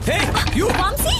Hey, you! Vamsi!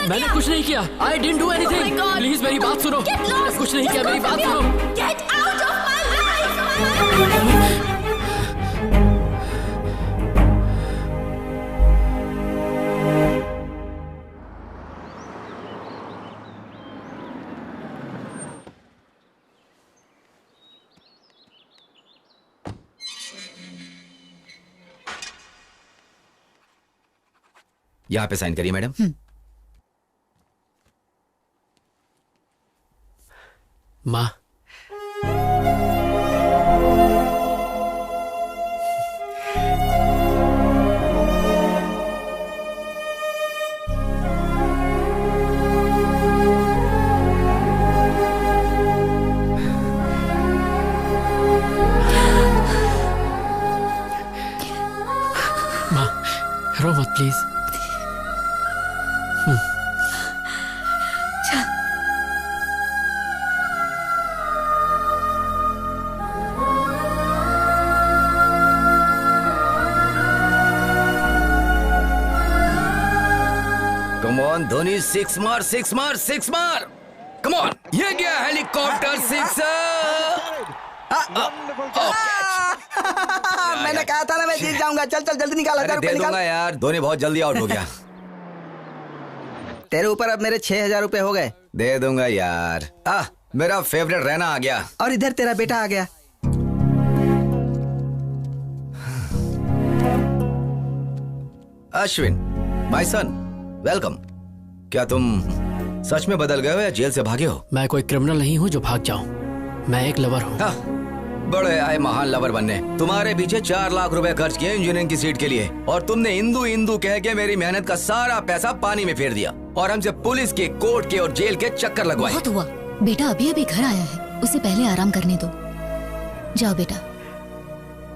मैंने कुछ नहीं किया। I didn't do anything. Please मेरी बात सुनो। कुछ नहीं किया, मेरी बात सुनो। Get out of my life! यहाँ पे साइन करिए मैडम। माँ, रो मत please. Come on Dhoni, six मार, सिक्स मार, सिक्स मार। कम ऑन, ये गया हेलीकॉप्टर सिक्स। मैंने कहा था ना मैं जीत जाऊंगा। चल चल जल्दी निकाल, 1000 रुपए दे निकाल। दूंगा यार, धोनी बहुत जल्दी आउट हो गया। तेरे ऊपर अब मेरे 6000 रुपए हो गए। दे दूंगा यार। मेरा फेवरेट रहना आ गया। और इधर तेरा बेटा आ गया। Ashwin, my son, welcome. क्या तुम सच में बदल गए हो या जेल से भागे हो? मैं कोई क्रिमिनल नहीं हूँ जो भाग जाऊं। मैं एक लवर हूँ। बड़े आए महान लवर बनने। तुम्हारे पीछे 4 लाख रुपए खर्च किए इंजीनियरिंग की सीट के लिए, और तुमने हिंदू हिंदू कह के मेरी मेहनत का सारा पैसा पानी में फेर दिया, और हमसे पुलिस के, कोर्ट के और जेल के चक्कर लगवाए। बहुत हुआ। बेटा अभी अभी घर आया है, उसे पहले आराम करने दो। जाओ बेटा।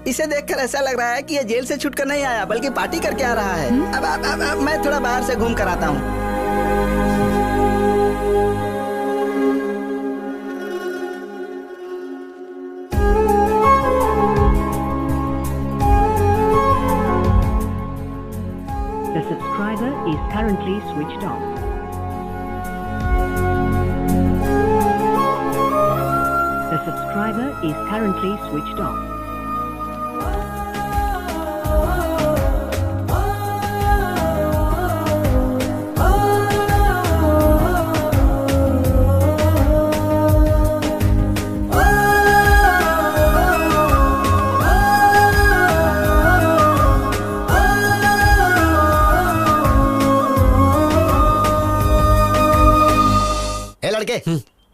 इसे देखकर ऐसा लग रहा है कि ये जेल से छूटकर नहीं आया बल्कि पार्टी करके आ रहा है। अब मैं थोड़ा बाहर से घूम कर आता हूँ। The subscriber is currently switched off. The subscriber is currently switched off.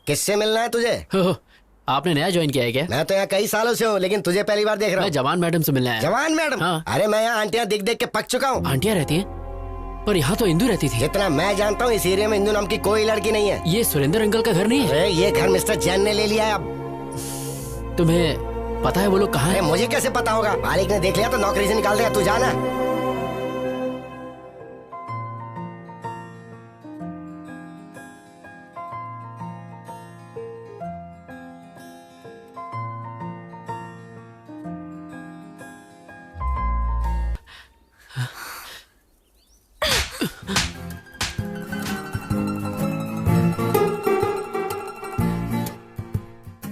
किससे मिलना है तुझे? आपने नया ज्वाइन किया है क्या? मैं तो यहाँ कई सालों से हूँ, लेकिन तुझे पहली बार देख रहा हूँ। मैं जवान मैडम से मिलना है। जवान मैडम? हाँ। अरे मैं यहाँ आंटियाँ दिख देख के पक चुका हूँ। आंटियाँ रहती हैं? पर यहाँ तो इंदू रहती थी। जितना मैं जानता हूँ इस एरिया में इंदू नाम की कोई लड़की नहीं है। ये सुरेंद्र अंकल का घर नहीं है? अरे ये घर मिस्टर जैन ने ले लिया है अब। तुम्हें पता है वो लोग कहाँ हैं? मुझे कैसे पता होगा? मालिक ने देख लिया तो नौकरी से निकाल देगा। तू जाना।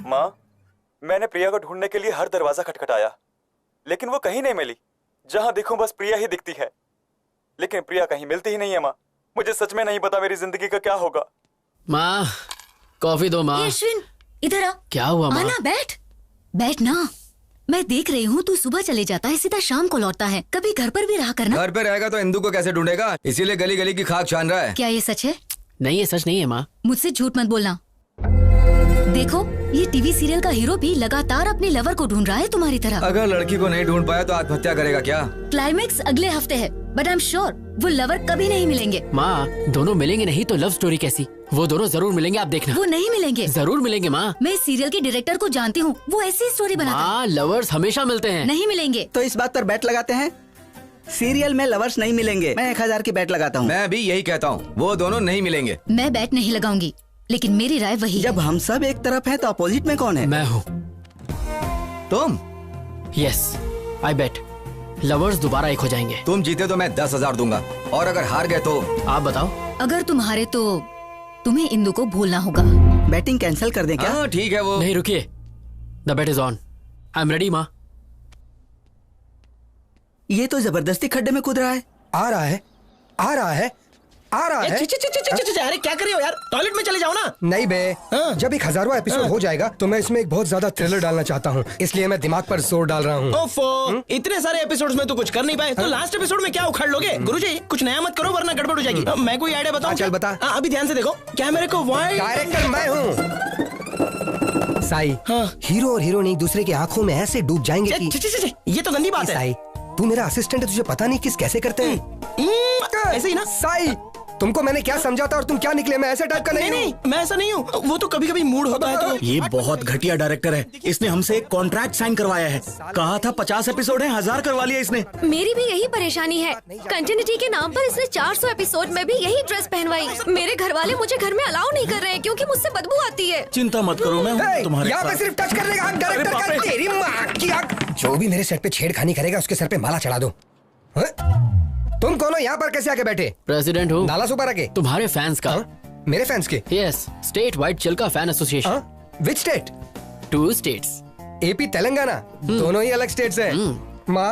माँ, मैंने प्रिया को ढूंढने के लिए हर दरवाजा खटखटाया, लेकिन वो कहीं नहीं मिली। जहां देखूं बस प्रिया ही दिखती है, लेकिन प्रिया कहीं मिलती ही नहीं है। माँ, मुझे सच में नहीं पता मेरी जिंदगी का क्या होगा। माँ, कॉफी दो माँ। अश्विन, इधर आ। क्या हुआ माँ? आना, बैठ। बैठ ना। मैं देख रही हूँ तू सुबह चले जाता है, सीधा शाम को लौटता है। कभी घर पर भी रहा करना। घर पे रहेगा तो इंदू को कैसे ढूंढेगा? इसीलिए गली गली की खाक छान रहा है। क्या ये सच है? नहीं, ये सच नहीं है माँ। मुझसे झूठ मत बोलना। देखो, ये टीवी सीरियल का हीरो भी लगातार अपने लवर को ढूंढ रहा है तुम्हारी तरह। अगर लड़की को नहीं ढूंढ पाया तो आत्महत्या करेगा क्या? क्लाइमेक्स अगले हफ्ते है, बट आई एम श्योर वो लवर कभी नहीं मिलेंगे। माँ, दोनों मिलेंगे नहीं तो लव स्टोरी कैसी? वो दोनों जरूर मिलेंगे, आप देखना। वो नहीं मिलेंगे। जरूर मिलेंगे माँ। मैं इस सीरियल के डायरेक्टर को जानती हूँ, वो ऐसी स्टोरी बनाता है। माँ, लवर्स हमेशा मिलते हैं। नहीं मिलेंगे। तो इस बात पर बैट लगाते हैं? सीरियल में लवर्स नहीं मिलेंगे। मैं 1000 की बैट लगाता हूँ। मैं भी यही कहता हूँ, वो दोनों नहीं मिलेंगे। मैं बैट नहीं लगाऊंगी, लेकिन मेरी राय वही है। जब हम सब एक तरफ हैं तो अपोजिट में कौन है? मैं हूँ। तुम? यस, आई बेट लवर्स दोबारा एक हो जाएंगे। तुम जीते तो मैं 10,000 दूंगा, और अगर हार गए तो? आप बताओ। अगर तुम हारे तो तुम्हें इंदु को भूलना होगा। बैटिंग कैंसिल कर दें क्या? हाँ ठीक है। वो नहीं, रुकिए। The bet is on. I am ready माँ। ये तो जबरदस्ती खड्डे में कूद रहा है। आ रहा है, आ रहा है, आ रहा है। अरे क्या कर रहे हो यार? टॉयलेट में चले जाओ ना। नहीं बे, जब एक 1000वां एपिसोड हो जाएगा तो मैं इसमें एक बहुत ज्यादा थ्रिलर डालना चाहता हूँ, इसलिए मैं दिमाग पर जोर डाल रहा हूँ। ओफो, इतने सारे एपिसोड्स में तो कुछ कर नहीं पाए, तो लास्ट एपिसोड में क्या उखाड़ लोगे? गुरुजी, कुछ नया मत करो वरना गड़बड़ हो जाएगी। मैं कोई आइडिया बताऊं? चल बता। अभी ध्यान से देखो, कैमरे को वाइड। डायरेक्टर मैं हूँ। साई, हीरो और हीरोइन एक दूसरे की आंखों में ऐसे डूब जाएंगे कि ये तो गंदी बात है। साई, तू मेरा असिस्टेंट है, तुझे पता नहीं किस कैसे करते हैं। ऐसे ही ना। साई, तुमको मैंने क्या समझाता और तुम क्या निकले? मैं ऐसे टाइप का नहीं नहीं, मैं ऐसा नहीं हूँ। वो तो कभी कभी मूड होता है तो। ये बहुत घटिया डायरेक्टर है। इसने हमसे एक कॉन्ट्रैक्ट साइन करवाया है। कहा था 50 एपिसोड है, 1000 करवा लिया इसने। मेरी भी यही परेशानी है। कंटिन्यूटी के नाम पर इसने 400 एपिसोड में भी यही ड्रेस पहनवाई। मेरे घर वाले मुझे घर में अलाउ नहीं कर रहे हैं क्योंकि मुझसे बदबू आती है। चिंता मत करो, मैं हूँ तुम्हारे यहाँ पे साथ। सिर्फ टच करने का हक डायरेक्टर का है। तेरी माँ की आँख। जो भी मेरे सेट पे छेड़खानी करेगा उसके सर पे माला चढ़ा दो। तुम कौन हो? यहाँ पर कैसे आके बैठे? प्रेसिडेंट हूँ। नाला सुपर आके तुम्हारे फैंस का। मेरे फैंस के? Yes, state wide Chilka fan association. Which state? 2 states, AP Telangana. दोनों ही अलग स्टेट्स हैं। माँ,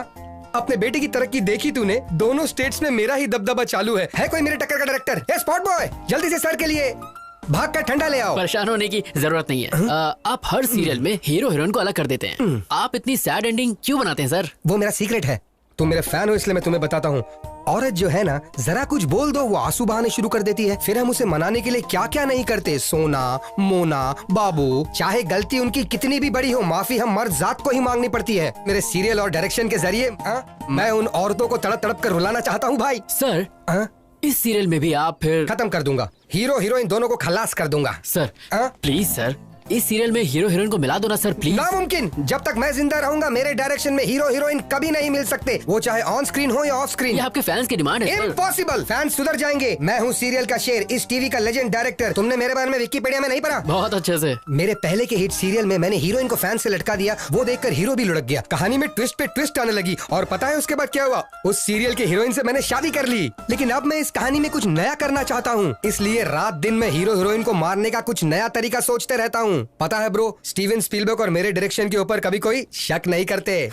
अपने बेटे की तरक्की देखी तूने? दोनों स्टेट्स में मेरा ही दबदबा चालू है कोई मेरे टक्कर का डायरेक्टर? ए स्पॉट बॉय, जल्दी से सर के लिए भाग कर ठंडा ले आओ। परेशान होने की जरूरत नहीं है। आप हर सीरियल में हीरो हीरोइन को अलग कर देते हैं। आप इतनी सैड एंडिंग क्यों बनाते हैं सर? वो मेरा सीक्रेट है। तुम मेरे फैन हो इसलिए मैं तुम्हें बताता हूँ। औरत जो है ना, जरा कुछ बोल दो वो आंसू बहाने शुरू कर देती है। फिर हम उसे मनाने के लिए क्या क्या नहीं करते। सोना, मोना, बाबू, चाहे गलती उनकी कितनी भी बड़ी हो, माफी हम मर्द जात को ही मांगनी पड़ती है। मेरे सीरियल और डायरेक्शन के जरिए मैं उन औरतों को तड़प तड़प कर रुलाना चाहता हूँ भाई। सर, इस सीरियल में भी आप फिर खत्म कर दूंगा। हीरो हीरोइन दोनों को खलास कर दूंगा। सर प्लीज सर, इस सीरियल में हीरो हीरोइन को मिला दो ना सर प्लीज। नामुमकिन। जब तक मैं जिंदा रहूंगा मेरे डायरेक्शन में हीरो हीरोइन कभी नहीं मिल सकते, वो चाहे ऑन स्क्रीन हो या ऑफ स्क्रीन। ये आपके फैंस की डिमांड है। इम्पॉसिबल। फैंस सुधर जाएंगे। मैं हूँ सीरियल का शेर, इस टीवी का लेजेंड डायरेक्टर। तुमने मेरे बारे में विकिपीडिया में नहीं पढ़ा? बहुत अच्छे से। मेरे पहले के हिट सीरियल में मैंने हीरोइन को फैन से लटका दिया, वो देखकर हीरो भी लुढ़क गया। कहानी में ट्विस्ट पे ट्विस्ट आने लगी और पता है उसके बाद क्या हुआ? उस सीरियल के हीरोइन से मैंने शादी कर ली। लेकिन अब मैं इस कहानी में कुछ नया करना चाहता हूँ, इसलिए रात दिन में हीरो हीरोइन को मारने का कुछ नया तरीका सोचते रहता हूँ। पता है ब्रो, स्टीवन स्पीलबर्ग और मेरे डायरेक्शन के ऊपर कभी कोई शक नहीं करते।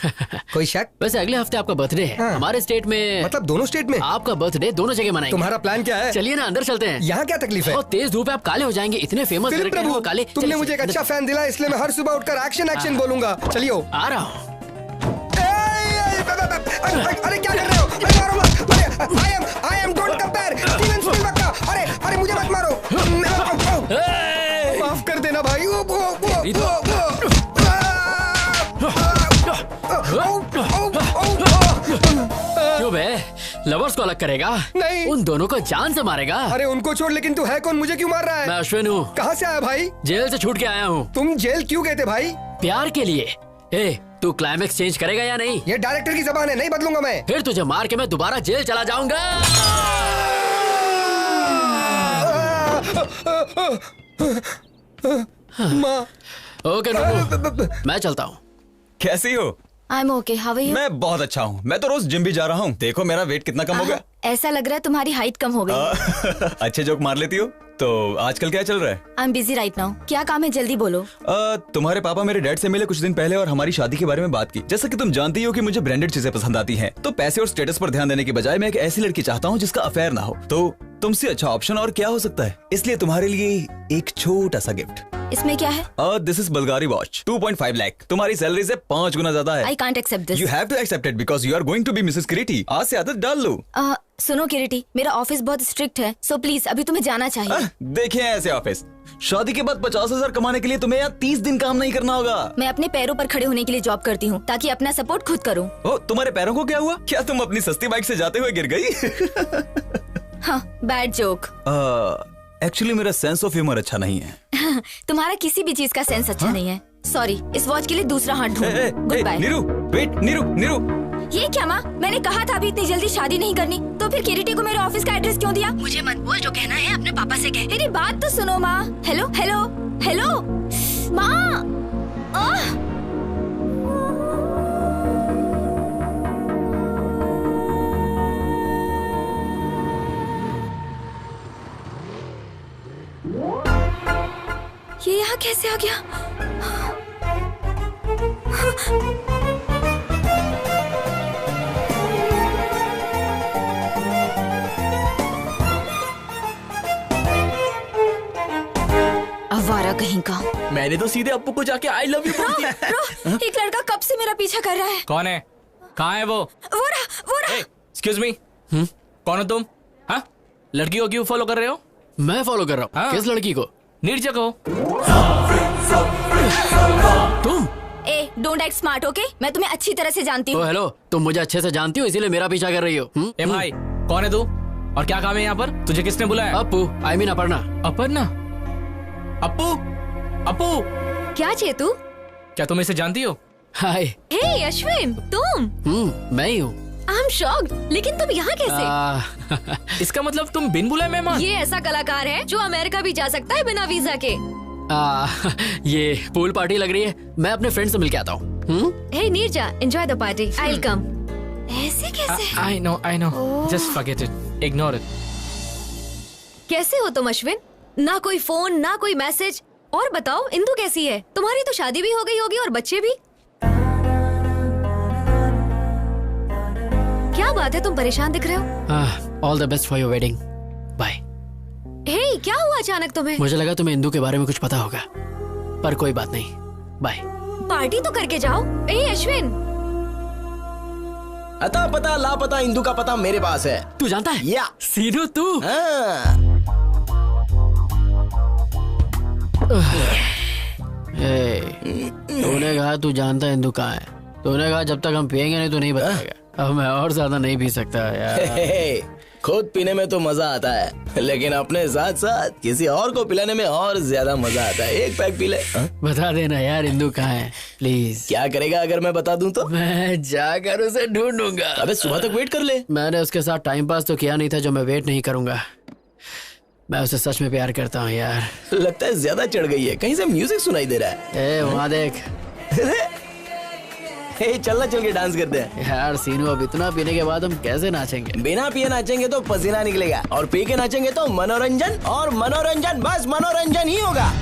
कोई शक? वैसे अगले हफ्ते आपका बर्थडे है। हमारे स्टेट में, मतलब दोनों स्टेट में आपका बर्थडे दोनों जगह मनाएंगे। तुम्हारा प्लान क्या है? चलिए ना अंदर चलते हैं। यहाँ क्या तकलीफ है? और तेज धूप है, आप काले हो जाएंगे। इतने फेमस डायरेक्टर हो काले। तुमने मुझे एक अच्छा फैन दिला, इसलिए मैं हर सुबह उठकर एक्शन एक्शन बोलूंगा। चलियो। आ रहा हूँ। अरे क्या कर रहे हो? I am don't compare Steven Spielberg का। अरे मुझे मत मारो। माफ कर देना भाई। क्यों बे? लवर्स को अलग करेगा? नहीं। उन दोनों को जान से मारेगा? अरे उनको छोड़, लेकिन तू है कौन? मुझे क्यों मार रहा है? मैं अश्विन हूँ। कहाँ से आया भाई? जेल से छूट के आया हूँ। तुम जेल क्यों गए थे भाई? प्यार के लिए। ए, तू क्लाइमेक्स चेंज करेगा या नहीं? ये डायरेक्टर की जबान है, नहीं बदलूंगा मैं। फिर तुझे मार के मैं दोबारा जेल चला जाऊंगा। माँ। ओके नुनू, मैं चलता हूँ। कैसी हो? I'm okay. How are you? मैं बहुत अच्छा हूँ। मैं तो रोज जिम भी जा रहा हूँ। देखो मेरा वेट कितना कम हो गया। ऐसा लग रहा है तुम्हारी हाइट कम हो गई। अच्छे जोक मार लेती हो। तो आजकल क्या चल रहा है? I'm busy right now. क्या काम है, जल्दी बोलो। तुम्हारे पापा मेरे डैड से मिले कुछ दिन पहले और हमारी शादी के बारे में बात की। जैसा कि तुम जानती हो कि मुझे ब्रांडेड चीजें पसंद आती हैं, तो पैसे और स्टेटस पर ध्यान देने की बजाय मैं एक ऐसी लड़की चाहता हूँ जिसका अफेयर ना हो। तो तुमसे अच्छा ऑप्शन और क्या हो सकता है? इसलिए तुम्हारे लिए एक छोटा सा गिफ्ट। इसमें क्या है? This is Bulgari watch, 2.5 lakh. तुम्हारी सैलरी से 5 गुना ज्यादा है। I can't accept this. You have to accept it because you are going to be Mrs. किरीटी। आज से आदत डाल लो। सुनो किरीटी, मेरा ऑफिस बहुत स्ट्रिक्ट है, सो प्लीज अभी तुम्हें जाना चाहिए। देखिए ऐसे ऑफिस। शादी के बाद 50,000 कमाने के लिए तुम्हें यहाँ 30 दिन काम नहीं करना होगा। मैं अपने पैरों पर खड़े होने के लिए जॉब करती हूँ ताकि अपना सपोर्ट खुद करूँ। ओ, तुम्हारे पैरों को क्या हुआ? क्या तुम अपनी सस्ती बाइक से जाते हुए गिर गई? हाँ, बैड जोक। एक्चुअली मेरा सेंस ऑफ ह्यूमर अच्छा नहीं है। तुम्हारा किसी भी चीज का सेंस अच्छा नहीं है। सॉरी, इस वॉच के लिए दूसरा हाथ ढूंढो। Good bye. Neeru, wait, Neeru. ये क्या माँ? मैंने कहा था अभी इतनी जल्दी शादी नहीं करनी, तो फिर किरीटी को मेरे ऑफिस का एड्रेस क्यों दिया? मुझे मत बोल, जो कहना है अपने पापा से कह। मेरी बात तो सुनो माँ। हेलो माँ। ये यहाँ कैसे आ गया? आवारा कहीं का। मैंने तो सीधे अप्पू को जाके आई लव यू बोल दिया। एक लड़का कब से मेरा पीछा कर रहा है। कौन है? कहाँ है वो? वो रहा। एक्सक्यूज मी, कौन हो तुम? हाँ, लड़की को क्यों फॉलो कर रहे हो? मैं फॉलो कर रहा हूँ। किस लड़की को? नीरजा को। तुम? Don't act smart, okay? मैं तुम्हें अच्छी तरह से जानती हूँ। हेलो, तुम मुझे अच्छे से जानती हो इसीलिए मेरा पीछा कर रही हो। ए भाई, कौन है तू? और क्या काम है यहाँ पर? तुझे किसने बुलाया? अपू, आई मीन अपर्णा। अपर्णा? अप्पू? अप्पू? क्या चेतू? क्या तुम इसे जानती हो? हाय। हे अश्विन, तुम? मैं ही हूँ। आई एम शॉक्ड, लेकिन तुम यहाँ कैसे? इसका मतलब तुम बिन बुलाए मेहमान? ये ऐसा कलाकार है जो अमेरिका भी जा सकता है बिना वीजा के। ये पूल पार्टी लग रही है, मैं अपने फ्रेंड से मिल के आता हूँ। Hey Neerja, enjoy the party, I will come. ऐसे कैसे? I know. Just forget it. Ignore it. कैसे हो तुम अश्विन? ना कोई फोन, ना कोई मैसेज। और बताओ, इंदु कैसी है? तुम्हारी तो शादी भी हो गई होगी और बच्चे भी। क्या बात है, तुम परेशान दिख रहे हो? All the best for your wedding. Bye. हे, क्या हुआ अचानक तुम्हें? मुझे लगा तुम्हें इंदु के बारे में कुछ पता होगा, पर कोई बात नहीं। बाय। पार्टी तो करके जाओ। ए अश्विन, अता पता लापता इंदु का पता मेरे पास है। तू जानता है? या सीनू तू? तूने कहा तू जानता है इंदु कहाँ है। तूने कहा जब तक हम पिएंगे नहीं तो नहीं बताएगा। अब मैं और ज्यादा नहीं पी सकता यार। खुद पीने में तो मजा आता है, लेकिन अपने साथ साथ किसी और को पिलाने में और ज्यादा मजा आता है। एक पैक पी ले। बता देना यार इंदु कहाँ है प्लीज। क्या करेगा अगर मैं बता दूं तो? मैं जाकर उसे ढूंढूंगा। अबे सुबह तक वेट कर ले। मैंने उसके साथ टाइम पास तो किया नहीं था जो मैं वेट नहीं करूंगा। मैं उसे सच में प्यार करता हूँ यार। लगता है ज्यादा चढ़ गई है, कहीं से म्यूजिक सुनाई दे रहा है। वहाँ देख। चलना, चल के डांस करते हैं। यार सीनू, अब इतना पीने के बाद हम कैसे नाचेंगे? बिना पिए नाचेंगे तो पसीना निकलेगा, और पी के नाचेंगे तो मनोरंजन, और मनोरंजन बस मनोरंजन ही होगा।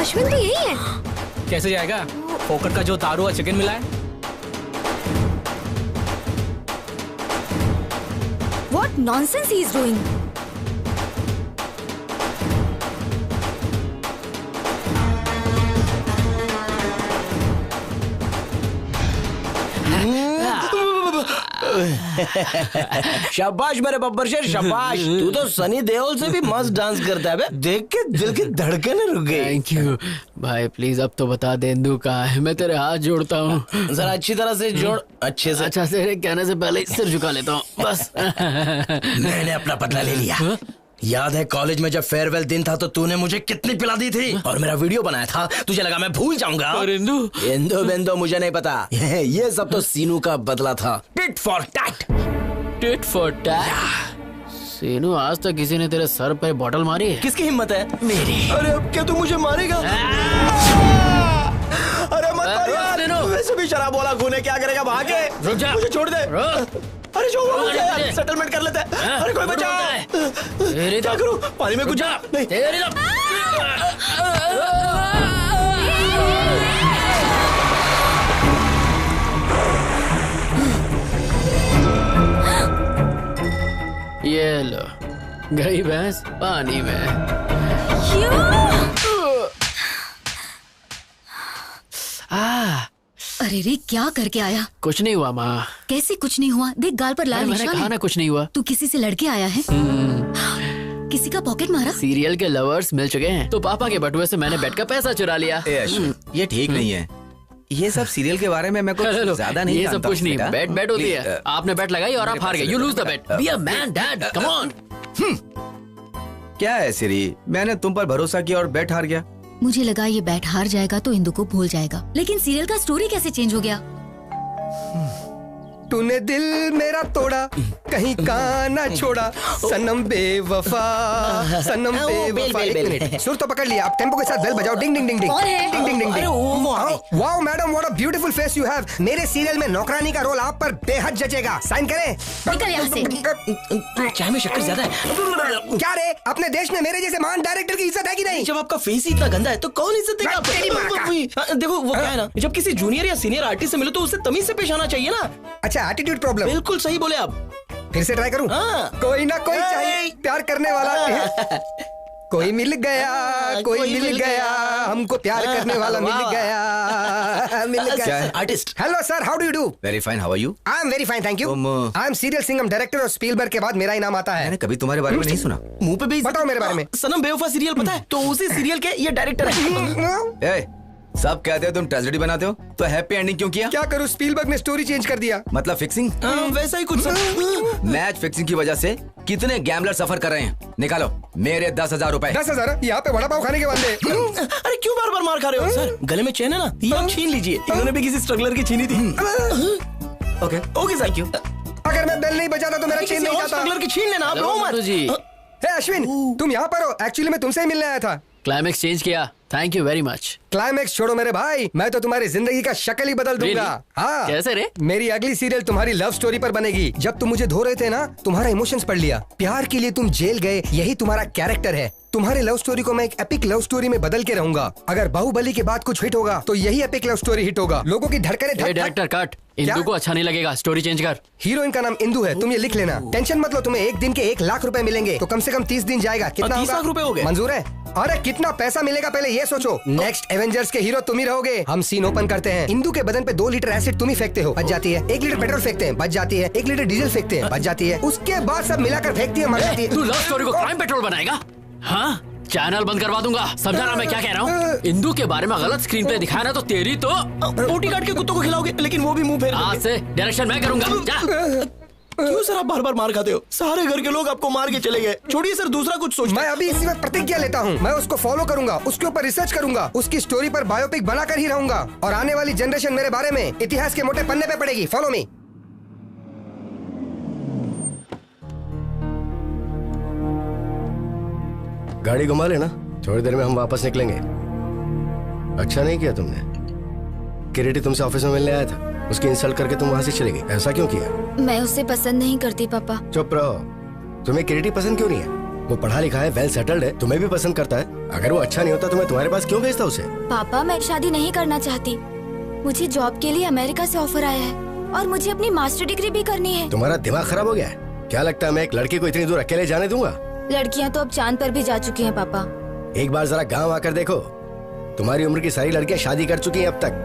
अश्विन तो यही है। कैसे जाएगा? फोकट का जो दारू और चिकन मिला है। What nonsense he is doing? शाबाश मेरे बब्बर शेर, शाबाश। तू तो सनी देओल से भी मस्त डांस करता है बे। देख के दिल की धड़कनें रुक गई। थैंक यू भाई, प्लीज अब तो बता दे इंदु कहाँ है। मैं तेरे हाथ जोड़ता हूँ। जरा अच्छी तरह से जोड़, अच्छे से। अच्छा, तेरे कहने से पहले सिर झुका लेता हूँ बस। मैंने अपना बदला ले लिया। याद है कॉलेज में जब फेयरवेल दिन था तो तूने मुझे कितनी पिला दी थी, और मेरा वीडियो बनाया था। तुझे लगा मैं भूल जाऊंगा। और इंदु बेंदो मुझे नहीं पता। ये सब तो सीनू का बदला था। Tit for tat. Tit for tat. Seenu, आज तक किसी ने तेरे सर पे बॉटल मारी है? किसकी हिम्मत है? मेरी। अरे अब क्या तू मुझे मारेगा? अरे मत मार यार। वैसे भी शराब वाला खून है, क्या करेगा? भागे। रुक जा। मुझे छोड़ दे। अरे छोड़ यार, सेटलमेंट कर लेते हैं। अरे कोई बचा। क्या करूं? पानी में कुछ जा। नहीं। ये लो, गई भैंस पानी में। अरे रे, क्या करके आया? कुछ नहीं हुआ माँ। कैसे कुछ नहीं हुआ? देख गाल पर लाल निशान है। मैंने कहा ना कुछ नहीं हुआ। तू किसी से लड़के आया है? किसी का पॉकेट मारा? सीरियल के लवर्स मिल चुके हैं, तो पापा के बटुए से मैंने बेड का पैसा चुरा लिया। ये ठीक नहीं है। ये सब सीरियल के बारे में मैं कुछ ज्यादा नहीं जानता। ये सब कुछ नहीं, बेट होती है। आपने बेट लगाई और आप हार गए। You lose the bet. Be a man dad, come on. क्या है सिरी, मैंने तुम पर भरोसा किया और बेट हार गया। मुझे लगा ये बैट हार जाएगा तो इंदु को भूल जाएगा, लेकिन सीरियल का स्टोरी कैसे चेंज हो गया? तूने दिल मेरा तोड़ा, कहीं का ना छोड़ा, सनम बेवफा, सनम बेवफा। एक मिनट, सुर तो पकड़ लिया, अब टेम्पो के साथ बेल बजाओ। Ding ding ding ding ding ding ding. Wow madam, what a beautiful face you have. मेरे सीरियल में नौकरानी का रोल आप पर बेहद जचेगा। साइन करें। निकल यहाँ से। चाय में शक्कर ज्यादा है। क्या रे, अपने देश में मेरे जैसे महान डायरेक्टर की इज्जत है कि नहीं? जब आपका फेस ही इतना गंदा है तो कौन इज्जत देगा? देखो वो क्या है ना, जब किसी जूनियर या सीनियर आर्टिस्ट से मिलो तो उससे तमीज से पेश आना चाहिए ना। अच्छा, एटीट्यूड प्रॉब्लम। बिल्कुल सही बोले आप। फिर से ट्राई करूं? हाँ। कोई ना कोई चाहिए प्यार करने वाला। कोई मिल गया, कोई मिल गया, हमको प्यार करने वाला मिल गया, मिल गया। Artist. Hello sir, how do you do? Very fine, how are you? I am very fine, thank you. I am serial Singham director और स्पीलबर्ग के बाद मेरा ही नाम आता है। मैंने कभी तुम्हारे बारे में नहीं सुना। मुंह पे भी बताओ मेरे बारे में। सनम बेवफा सीरियल पता है? तो उसी सीरियल के ये डायरेक्टर है। सब कहते हो तुम ट्रेजेडी बनाते हो, तो हैप्पी एंडिंग क्यों किया? क्या करूं, स्पीलबर्ग ने स्टोरी चेंज कर दिया। मतलब फिक्सिंग? वैसा ही कुछ। मैच फिक्सिंग की वजह से कितने गैम्बलर सफर कर रहे हैं? निकालो मेरे 10,000 रुपए। 10,000? यहाँ पे वड़ा पाव खाने के बंदे। अरे क्यों बार बार मार खा रहे हो सर? गले में चेन है ना, ये आप छीन लीजिए। इन्होंने भी किसी स्ट्रगलर की छीनी थी। Okay okay, thank you. अगर मैं बेल नहीं बजाता तो मेरा चेन नहीं जाता। स्ट्रगलर की छीन लेना, आप रो मत जी। हे अश्विन, तुम यहाँ पर हो? एक्चुअली मैं तुमसे ही मिलने आया था। क्लाइमेक्स चेंज किया, thank you very much. Climax छोड़ो मेरे भाई, मैं तो तुम्हारी जिंदगी का शक्ल ही बदल दूंगा। हाँ। कैसे रे? मेरी अगली सीरियल तुम्हारी लव स्टोरी पर बनेगी। जब तुम मुझे धो रहे थे ना, तुम्हारा इमोशंस पढ़ लिया। प्यार के लिए तुम जेल गए, यही तुम्हारा कैरेक्टर है। तुम्हारी लव स्टोरी को मैं एक एपिक लव स्टोरी में बदल के रहूंगा। अगर बाहुबली के बाद कुछ हिट होगा तो यही एपिक लव स्टोरी हिट होगा। लोगों की धड़कने डायरेक्टर कट, इंदू को अच्छा नहीं लगेगा, स्टोरी चेंज कर। हीरोइन का नाम इंदू है, तुम ये लिख लेना। टेंशन मत लो, तुम्हें एक दिन के 1 लाख रुपए मिलेंगे, तो कम से कम 30 दिन जाएगा। कितना 30 लाख रुपए हो गए? मंजूर है? अरे कितना पैसा मिलेगा पहले ये सोचो। नेक्स्ट एवेंजर्स के हीरो तुम ही रहोगे। हम सीन ओपन करते हैं। इंदू के बदन पे 2 लीटर एसिड तुम ही फेंकते हो, बच जाती है। 1 लीटर पेट्रोल फेंकते हैं, बच जाती है। 1 लीटर डीजल फेंकते हैं, बच जाती है। उसके बाद सब मिलाकर फेंकती है, मर जाती है। तू लव स्टोरी को क्राइम पेट्रोल बनाएगा? हाँ, चैनल बंद करवा दूंगा। समझा ना मैं क्या कह रहा हूँ? इंदू के बारे में गलत स्क्रीन पे दिखाया ना तो तेरी तो रोटी काट के कुत्तों को खिलाओगे, लेकिन वो भी मुंह फेर आज से डायरेक्शन मैं करूंगा। क्यों सर आप बार बार मार खाते हो? सारे घर के लोग आपको मार के चले गए। छोड़िए सर, दूसरा कुछ सोचो। मैं अभी इसी वक्त प्रतिज्ञा लेता हूँ, मैं उसको फॉलो करूंगा, उसके ऊपर रिसर्च करूंगा, उसकी स्टोरी पर बायोपिक बनाकर ही रहूंगा, और आने वाली जनरेशन मेरे बारे में इतिहास के मोटे पन्ने पे पड़ेगी। Follow me. गाड़ी घुमा लेना, थोड़ी देर में हम वापस निकलेंगे। अच्छा नहीं किया तुमने। किरीटी तुमसे ऑफिस में मिलने आया था, उसकी इंसल्ट करके तुम वहाँ से चले गई। ऐसा क्यों किया? मैं उसे पसंद नहीं करती पापा। चुप रहो। तुम्हें किरीटी पसंद क्यों नहीं है? वो पढ़ा लिखा है, वेल सेटल्ड है, तुम्हें भी पसंद करता है। अगर वो अच्छा नहीं होता तो मैं तुम्हारे पास क्यों भेजता उसे? पापा मैं शादी नहीं करना चाहती। मुझे जॉब के लिए अमेरिका से ऑफर आया है और मुझे अपनी मास्टर डिग्री भी करनी है। तुम्हारा दिमाग खराब हो गया है क्या? लगता है मैं एक लड़की को इतनी दूर अकेले जाने दूंगा? लड़कियाँ तो अब चांद पर भी जा चुकी हैं पापा। एक बार जरा गाँव आकर देखो, तुम्हारी उम्र की सारी लड़कियाँ शादी कर चुकी हैं अब तक।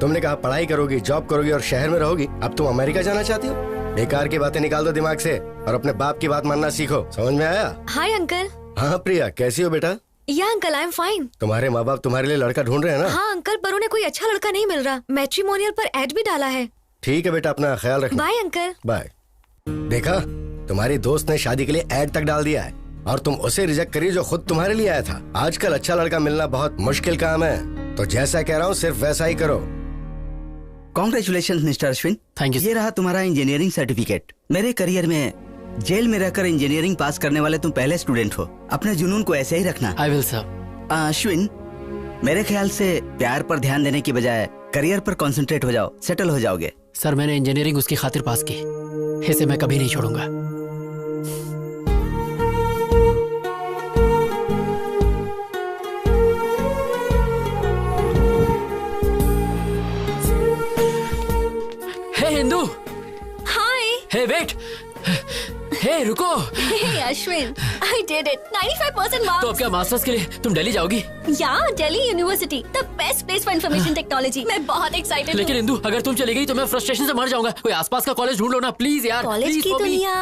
तुमने कहा पढ़ाई करोगी, जॉब करोगी और शहर में रहोगी। अब तुम अमेरिका जाना चाहती हो? बेकार की बातें निकाल दो दिमाग से और अपने बाप की बात मानना सीखो। समझ में आया? Hi uncle. हाँ प्रिया, कैसी हो बेटा? या अंकल, आई एम फाइन। तुम्हारे माँ बाप तुम्हारे लिए लड़का ढूंढ रहे हैं ना? हाँ अंकल, पर उन्हें कोई अच्छा लड़का नहीं मिल रहा। मैट्रिमोनियल पर एड भी डाला है। ठीक है बेटा, अपना ख्याल रखना। Bye uncle. बाय। देखा, तुम्हारी दोस्त ने शादी के लिए एड तक डाल दिया है और तुम उसे रिजेक्ट करी जो खुद तुम्हारे लिए आया था। आजकल अच्छा लड़का मिलना बहुत मुश्किल काम है, तो जैसा कह रहा हूँ सिर्फ वैसा ही करो। Congratulation mister Ashwin. Thank you. ये रहा तुम्हारा इंजीनियरिंग सर्टिफिकेट। मेरे करियर में जेल में रहकर इंजीनियरिंग पास करने वाले तुम पहले स्टूडेंट हो। अपने जुनून को ऐसे ही रखना। I will sir. अश्विन, मेरे ख्याल से प्यार पर ध्यान देने की बजाय करियर पर कंसंट्रेट हो जाओ, सेटल हो जाओगे। सर मैंने इंजीनियरिंग उसकी खातिर पास की, इसे मैं कभी नहीं छोड़ूंगा। हे हिंदू। हाय। हे वेट। हे रुको। हे Ashwin, I did it. 95% marks. तो अब क्या मास्टर्स के लिए तुम दिल्ली जाओगी? या Delhi university, the best place for information technology. मैं बहुत एक्साइटेड हूँ। लेकिन इंदू, अगर तुम चली गई तो मैं फ्रस्ट्रेशन से मर जाऊंगा। कोई आसपास का कॉलेज ढूंढ लो ना प्लीज यार। कॉलेज की दुनिया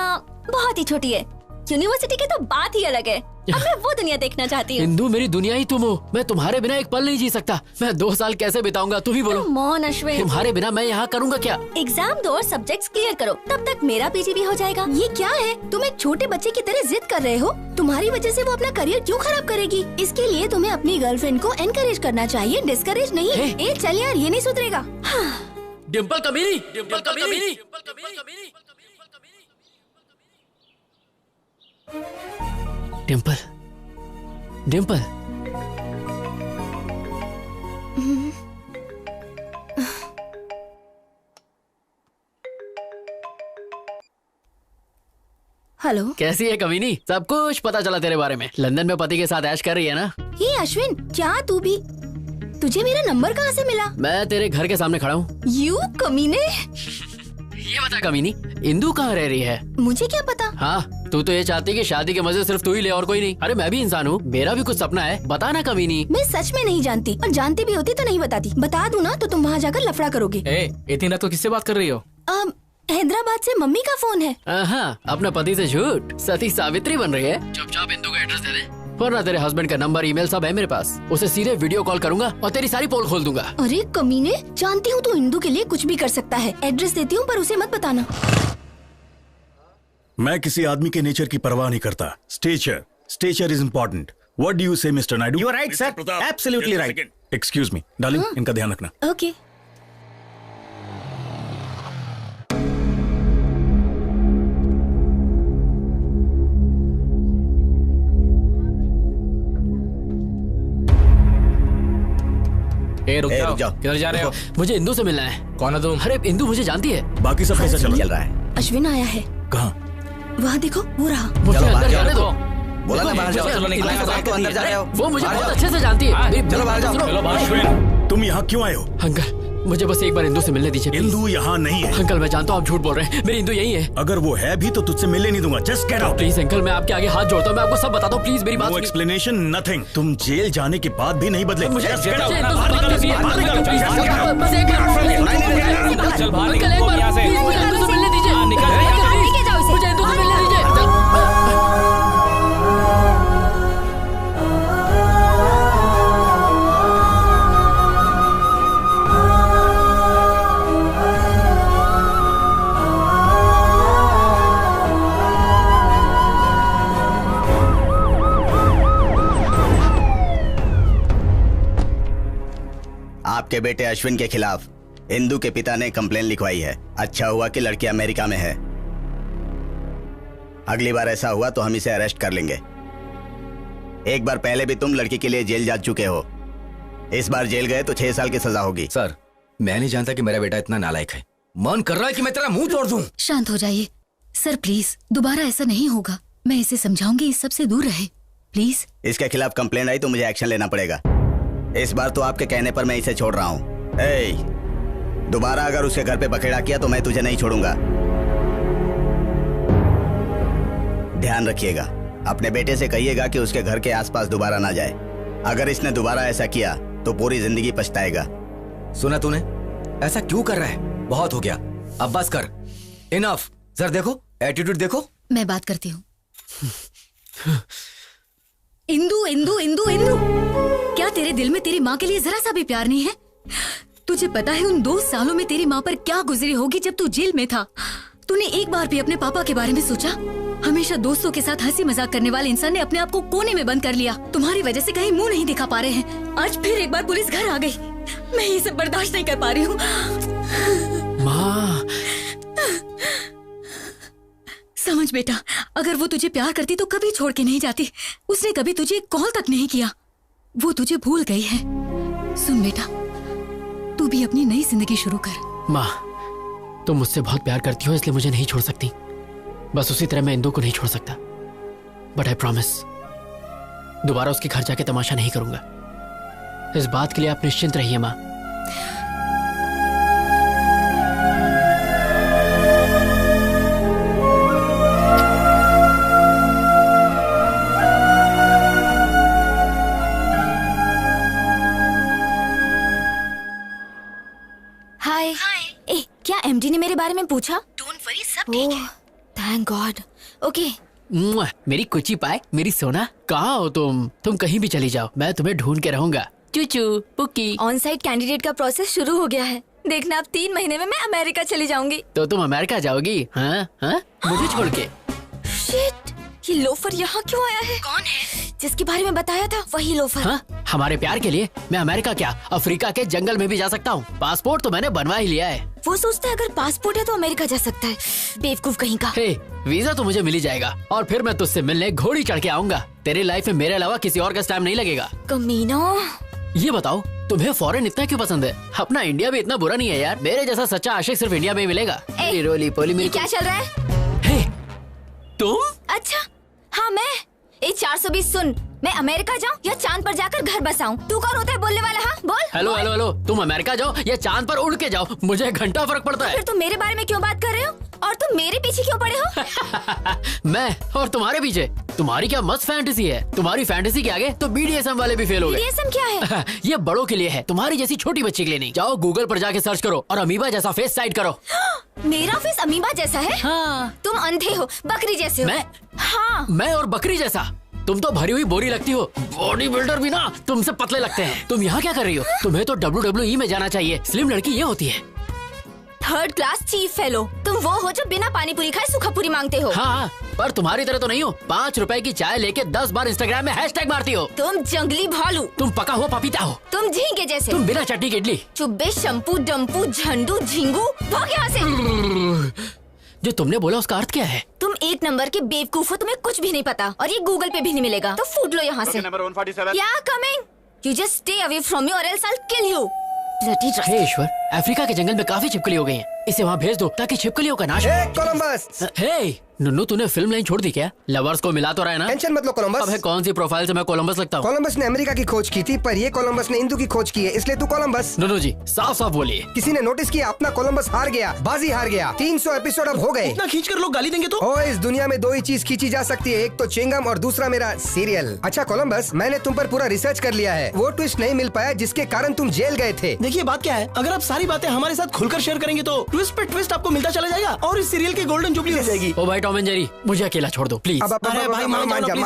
बहुत ही छोटी है, यूनिवर्सिटी की तो बात ही अलग है। अब मैं वो दुनिया देखना चाहती हूँ। इंदू मेरी दुनिया ही तुम हो, मैं तुम्हारे बिना एक पल नहीं जी सकता। मैं 2 साल कैसे बिताऊंगा, तुम ही बोलो। मोहन अश्विन, तुम्हारे बिना मैं यहाँ करूँगा क्या? एग्जाम दो और सब्जेक्ट्स क्लियर करो, तब तक मेरा पीजी भी हो जाएगा। ये क्या है, तुम एक छोटे बच्चे की तरह जिद कर रहे हो। तुम्हारी वजह से वो अपना करियर क्यों खराब करेगी? इसके लिए तुम्हें अपनी गर्लफ्रेंड को एनकरेज करना चाहिए, डिस्करेज नहीं। ए चल यार, ये नहीं सुधरेगा। डिम्पल कमीनी, डिम्पल कमीनी। डिम्पल, डिम्पल। हेलो, कैसी है कमीनी? सब कुछ पता चला तेरे बारे में। लंदन में पति के साथ ऐश कर रही है ना? ये अश्विन, क्या तू भी? तुझे मेरा नंबर कहाँ से मिला? मैं तेरे घर के सामने खड़ा हूँ। यू कमीने। ये बता कमीनी, इंदू कहाँ रह रही है? मुझे क्या पता? हाँ, तू तो ये चाहती कि शादी के मजे सिर्फ तू ही ले और कोई नहीं। अरे मैं भी इंसान हूँ, मेरा भी कुछ सपना है, बताना कभी नहीं। मैं सच में नहीं जानती, और जानती भी होती तो नहीं बताती। बता दूँ ना तो तुम वहाँ जाकर लफड़ा करोगे। इतनी रात को किससे बात कर रही हो? हैदराबाद से मम्मी का फोन है। हाँ, अपने पति से झूठ, सती सावित्री बन रही है। चुपचाप इंदू का एड्रेस दे दे, वरना तेरे हस्बैंड का नंबर ईमेल सब है मेरे पास। उसे सीधे वीडियो कॉल करूंगा और तेरी सारी पोल खोल दूंगा। अरे कमीने, जानती हूँ तू इंदू के लिए कुछ भी कर सकता है। एड्रेस देती हूँ पर उसे मत बताना। मैं किसी आदमी के नेचर की परवाह नहीं करता। Stature is important. What do you say mister Naidu? You are right sir, absolutely right. Excuse me darling, इनका ध्यान रखना। ओके। रुक जाओ। किधर जा रहे हो? मुझे इंदू से मिलना है। कौन है तुम? अरे इंदू मुझे जानती है। बाकी सब कैसा चल रहा है? अश्विन आया है। कहाँ? वहाँ देखो, वो रहा। मुझे अंदर जाने दो। बोला ना बाहर जाओ। तो अंदर जा रहे हो। वो मुझे बहुत अच्छे से जानती है। चलो बाहर जाओ। अश्विन, तुम यहाँ क्यों आए हो? अंकल, मुझे बस एक बार इंदू से मिलने दीजिए। इंदू यहाँ नहीं है। अंकल मैं जानता हूँ आप झूठ बोल रहे हैं, मेरी इंदू यही है। अगर वो है भी तो तुझसे मिलने नहीं दूंगा। Just get out. Please uncle, मैं आपके आगे हाथ जोड़ता हूँ, मैं आपको सब बताता हूँ, प्लीज मेरी बात। No explanation, nothing. तुम जेल जाने के बाद भी नहीं बदले। आपके बेटे अश्विन के खिलाफ इंदू के पिता ने कंप्लेन लिखवाई है। अच्छा हुआ कि लड़की अमेरिका में है। अगली बार ऐसा हुआ तो हम इसे अरेस्ट कर लेंगे। एक बार पहले भी तुम लड़की के लिए जेल जा चुके हो। इस बार जेल गए तो 6 साल की सजा होगी। सर, मैं नहीं जानता कि मेरा बेटा इतना नालायक है। मन कर रहा है कि मैं तेरा मुंह तोड़ दूं। शांत हो जाइए सर, प्लीज। दोबारा ऐसा नहीं होगा। मैं इसे समझाऊंगी, इस सब से दूर रहे, प्लीज। इसके खिलाफ कंप्लेंट आई तो मुझे एक्शन लेना पड़ेगा। इस बार तो आपके कहने पर मैं इसे छोड़ रहा हूँ। दोबारा अगर उसके घर पे बखेड़ा किया तो मैं तुझे नहीं छोड़ूंगा। ध्यान रखिएगा, अपने बेटे से कहिएगा कि उसके घर के आसपास दोबारा ना जाए। अगर इसने दोबारा ऐसा किया तो पूरी जिंदगी पछताएगा। सुना तूने? ऐसा क्यों कर रहा है? बहुत हो गया, अब बस कर। इनफ। सर देखो, एटीट्यूड देखो। मैं बात करती हूँ। इंदू इंदू इंदू इंदू, क्या तेरे दिल में तेरी माँ के लिए जरा सा भी प्यार नहीं है? तुझे पता है उन 2 सालों में तेरी माँ पर क्या गुजरी होगी जब तू जेल में था? तूने एक बार भी अपने पापा के बारे में सोचा? हमेशा दोस्तों के साथ हंसी मजाक करने वाले इंसान ने अपने आप को कोने में बंद कर लिया। तुम्हारी वजह से कहीं मुंह नहीं दिखा पा रहे हैं। आज फिर एक बार पुलिस घर आ गई। मैं ये सब बर्दाश्त नहीं कर पा रही हूँ। माँ, समझ बेटा, अगर वो तुझे प्यार करती तो कभी छोड़ के नहीं जाती। उसने कभी तुझे कॉल तक नहीं किया। वो तुझे भूल गई है। सुन बेटा, तू भी अपनी नई जिंदगी शुरू कर। माँ, तुम मुझसे बहुत प्यार करती हो इसलिए मुझे नहीं छोड़ सकती। बस उसी तरह मैं इंदू को नहीं छोड़ सकता। बट आई प्रॉमिस, दोबारा उसके घर जाके तमाशा नहीं करूंगा। इस बात के लिए आप निश्चिंत रहिए माँ। क्या एमडी ने मेरे बारे में पूछा? डोंट वरी, सब ठीक है। Thank God. ओके। मेरी कुची पाए, मेरी सोना, कहाँ हो तुम? तुम कहीं भी चली जाओ, मैं तुम्हें ढूंढ के रहूंगा। चूचू पुक्की। ऑन साइट कैंडिडेट का प्रोसेस शुरू हो गया है। देखना, अब 3 महीने में मैं अमेरिका चली जाऊंगी। तो तुम अमेरिका जाओगी? हाँ हाँ, मुझे छोड़ के। शिट, ये लोफर यहाँ क्यों आया है? कौन है? जिसके बारे में बताया था वही लोफर। हाँ, हमारे प्यार के लिए मैं अमेरिका क्या, अफ्रीका के जंगल में भी जा सकता हूँ। पासपोर्ट तो मैंने बनवा ही लिया है। वो सोचता है अगर पासपोर्ट है तो अमेरिका जा सकता है। बेवकूफ कहीं का। वीजा तो मुझे मिल ही जाएगा और फिर मैं तुझसे मिलने घोड़ी चढ़ के आऊंगा। तेरी लाइफ में मेरे अलावा किसी और का टाइम नहीं लगेगा। कमीना, ये बताओ तुम्हें फॉरेन इतना क्यों पसंद है? अपना इंडिया भी इतना बुरा नहीं है यार। मेरे जैसा सच्चा आशिक सिर्फ इंडिया में ही मिलेगा। रोली पोली मेरी। क्या चल रहा है? तुम? अच्छा हाँ, मैं 420 सुन, मैं अमेरिका जाऊँ या चांद पर जाकर घर बसाऊं? तू कौन होता है बोलने वाला? हाँ बोल। हेलो हेलो हेलो, तुम अमेरिका जाओ या चांद पर उड़ के जाओ, मुझे घंटा फर्क पड़ता है। फिर तुम मेरे बारे में क्यों बात कर रहे हो? और तुम मेरे पीछे क्यों पड़े हो? मैं और तुम्हारे पीछे? तुम्हारी क्या मस्त फैंटेसी है। तुम्हारी फैंटेसी के आगे तो BDSM वाले भी फेल हो गए। BDSM क्या है? ये बड़ों के लिए है, तुम्हारी जैसी छोटी बच्ची के लिए नहीं। जाओ गूगल पर जाके सर्च करो और अमीबा जैसा फेस साइड करो। मेरा फेस अमीबा जैसा है? हाँ। तुम अंधे हो, बकरी जैसे हो। हाँ। मैं और बकरी जैसा? तुम तो भरी हुई बोरी लगती हो। बॉडी बिल्डर भी ना तुमसे पतले लगते हैं। तुम यहाँ क्या कर रही हो? तुम्हें तो WWE में जाना चाहिए। स्लिम लड़की ये होती है। Third class chief fellow. तुम वो हो जो बिना पानी पूरी खाए सूखा पूरी मांगते हो। हाँ, पर तुम्हारी तरह तो नहीं हो। 5 रुपए की चाय लेके 10 बार इंस्टाग्राम में हैशटैग मारती हो। तुम जंगली भालू। तुम पका हुआ पपीता हो। तुम झींगे जैसे। तुम बिना चटनी की इडली। चुब्बे शंपू डम्पू झंडू झिंगू। भाग यहाँ से। जो तुमने बोला उसका अर्थ क्या है? तुम 1 नंबर के बेवकूफ हो, तुम्हें कुछ भी नहीं पता और ये गूगल पे भी नहीं मिलेगा, तो फूट लो यहाँ से। नंबर 147। या coming. You just stay away from me or else I will kill you. हे ईश्वर, अफ्रीका के जंगल में काफी छिपकली हो गई हैं। इसे वहाँ भेज दो ताकि छिपकलियों का नाश हो। कोलंबस। हे नुन्नू, तूने फिल्म लाइन छोड़ दी क्या? लवर्स को मिला तो रहा है ना? टेंशन मत लो कोलंबस। अब कौन सी प्रोफाइल से मैं कोलंबस लगता हूँ? कोलंबस ने अमेरिका की खोज की थी, पर ये कोलंबस ने हिंदू की खोज की है, इसलिए तू कोलंबस। नुन्नू जी साफ साफ बोलिए। किसी ने नोटिस किया अपना कोलंबस हार गया, बाजी हार गया। 300 एपिसोड अब हो गए। इतना खींच कर लोग गाली देंगे तो? ओ, इस दुनिया में 2 ही चीज खींची जा सकती है, एक तो चिंगम और दूसरा मेरा सीरियल। अच्छा कोलंबस, मैंने तुम पर पूरा रिसर्च कर लिया है। वो ट्विस्ट नहीं मिल पाया जिसके कारण तुम जेल गए थे। देखिए बात क्या है, अगर आप सारी बातें हमारे साथ खुलकर शेयर करेंगे तो ट्विस्ट पे ट्विस्ट आपको मिलता चला जाएगा और इस सीरियल की गोल्डन जुबली हो जाएगी। ओ भाई टॉम एंड जेरी, मुझे अकेला छोड़ दो प्लीज। अरे भाई मान जाओ,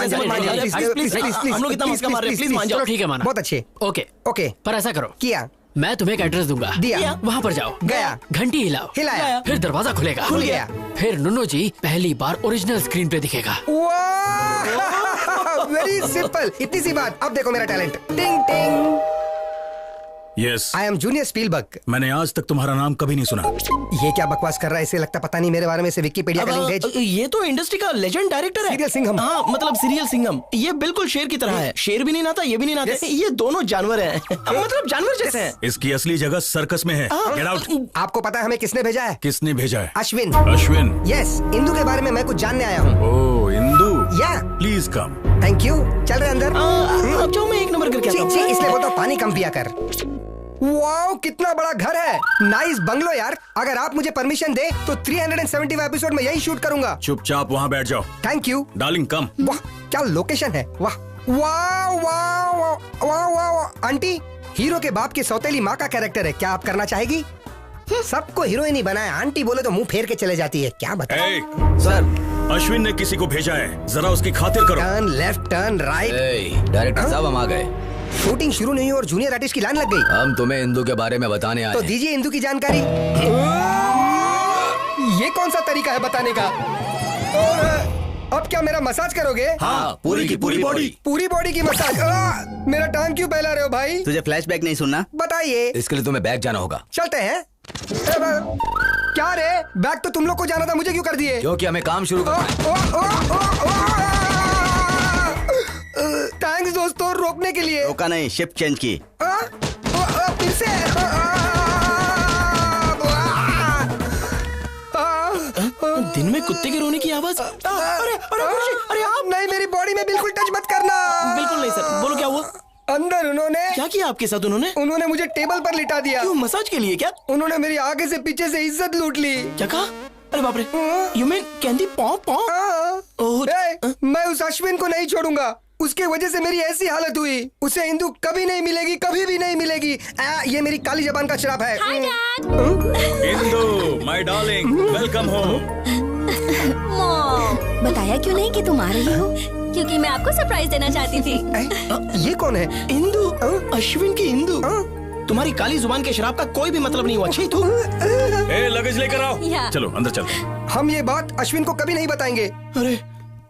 हम लोग इतना मस्का मार रहे हैं, प्लीज मान जाओ। चलो ठीक है, माना। बहुत अच्छे। ओके ओके, पर ऐसा करो, किया। मैं तुम्हें एक एड्रेस दूंगा, दिया। वहाँ पर जाओ, गया। घंटी हिलाओ, हिलाया। फिर दरवाजा खुलेगा, खुल गया। फिर नुन्नू जी पहली बार ओरिजिनल स्क्रीन पे दिखेगा। वेरी सिंपल, इतनी सी बात। अब देखो मेरा टैलेंट। टिंग टिंग। Yes, I am junior Spielberg. मैंने आज तक तुम्हारा नाम कभी नहीं सुना। ये क्या बकवास कर रहा है? इसे लगता पता नहीं मेरे बारे में से विकिपीडिया का लिंक भेज। ये तो इंडस्ट्री का लेजेंड डायरेक्टर है। सीरियल सिंघम। हाँ, मतलब सीरियल सिंघम। ये बिल्कुल शेर की तरह है। शेर भी नहीं नाता, ये भी नहीं नाता। ये दोनों जानवर हैं। मतलब जानवर जैसे हैं। इसकी असली जगह सर्कस में है। Get out. आपको पता है हमें किसने भेजा है? किसने भेजा है? अश्विन। अश्विन? यस, इंदू के बारे में मैं कुछ जानने आया हूँ। ओह इंदू, या प्लीज कम। Thank you. चल रहे अंदर। अब जाओ, मैं 1 नंबर करके आता हूँ। इसलिए बोलता हूँ पानी कम पिया कर। वाओ, कितना बड़ा घर है। नाइस बंगलो यार। अगर आप मुझे परमिशन दे तो 375 एपिसोड में यही शूट करूंगा। चुपचाप वहाँ बैठ जाओ। Thank you darling come. वाह क्या लोकेशन है। वाह वाह वाह वाह वाह। आंटी, हीरो के बाप की सौतेली माँ का कैरेक्टर है, क्या आप करना चाहेगी? सबको हीरोइन ही बनाया, आंटी बोले तो मुंह फेर के चले जाती है। क्या बताएं? सर, अश्विन ने किसी को भेजा है, जरा उसकी खातिर करो। Turn left, turn right. Director साहब हम आ गए। शूटिंग शुरू नहीं हुई और जूनियर आर्टिस्ट की लाइन लग गई। हम तुम्हें इंदू के बारे में बताने आए तो हैं। दीजिए इंदू की जानकारी। ये कौन सा तरीका है बताने का? और अब क्या मेरा मसाज करोगे? हाँ, पूरी की पूरी बॉडी। पूरी बॉडी की मसाज। मेरा टांग क्यों फैला रहे हो भाई? तुझे फ्लैशबैक नहीं सुनना? बताइए। इसके लिए तुम्हें बैग जाना होगा। चलते हैं। क्या रे, बैग तो तुम लोग को जाना था, मुझे क्यों कर दिए? क्योंकि हमें काम शुरू करना है। थैंक्स दोस्तों, रोकने के लिए। रोका नहीं, शिफ्ट चेंज की। फिर से। दिन में कुत्ते के रोने की आवाज। अरे आप नहीं, मेरी बॉडी में बिल्कुल टच मत करना। बिल्कुल नहीं सर। बोलो क्या हुआ? अंदर उन्होंने क्या किया आपके साथ? उन्होंने मुझे टेबल पर लिटा दिया। क्यों, मसाज के लिए क्या? उन्होंने मेरी आगे से पीछे से इज्जत लूट ली। क्या कहा? अरे बाप रे, यू मीन कैंडी पॉप? मैं उस अश्विन को नहीं छोड़ूंगा। उसके वजह से मेरी ऐसी हालत हुई। उसे हिंदू कभी नहीं मिलेगी, कभी भी नहीं मिलेगी। ये मेरी काली जबान का शराब है। Indu my darling, welcome home. बताया क्यों नहीं कि तुम आ रही हो? क्योंकि मैं आपको सरप्राइज देना चाहती थी। ये कौन है? इंदू, अश्विन की इंदू। तुम्हारी काली जुबान के शराब का कोई भी मतलब नहीं हुआ। छी तू। लगेज लेकर आओ। चलो अंदर चल। हम ये बात अश्विन को कभी नहीं बताएंगे। अरे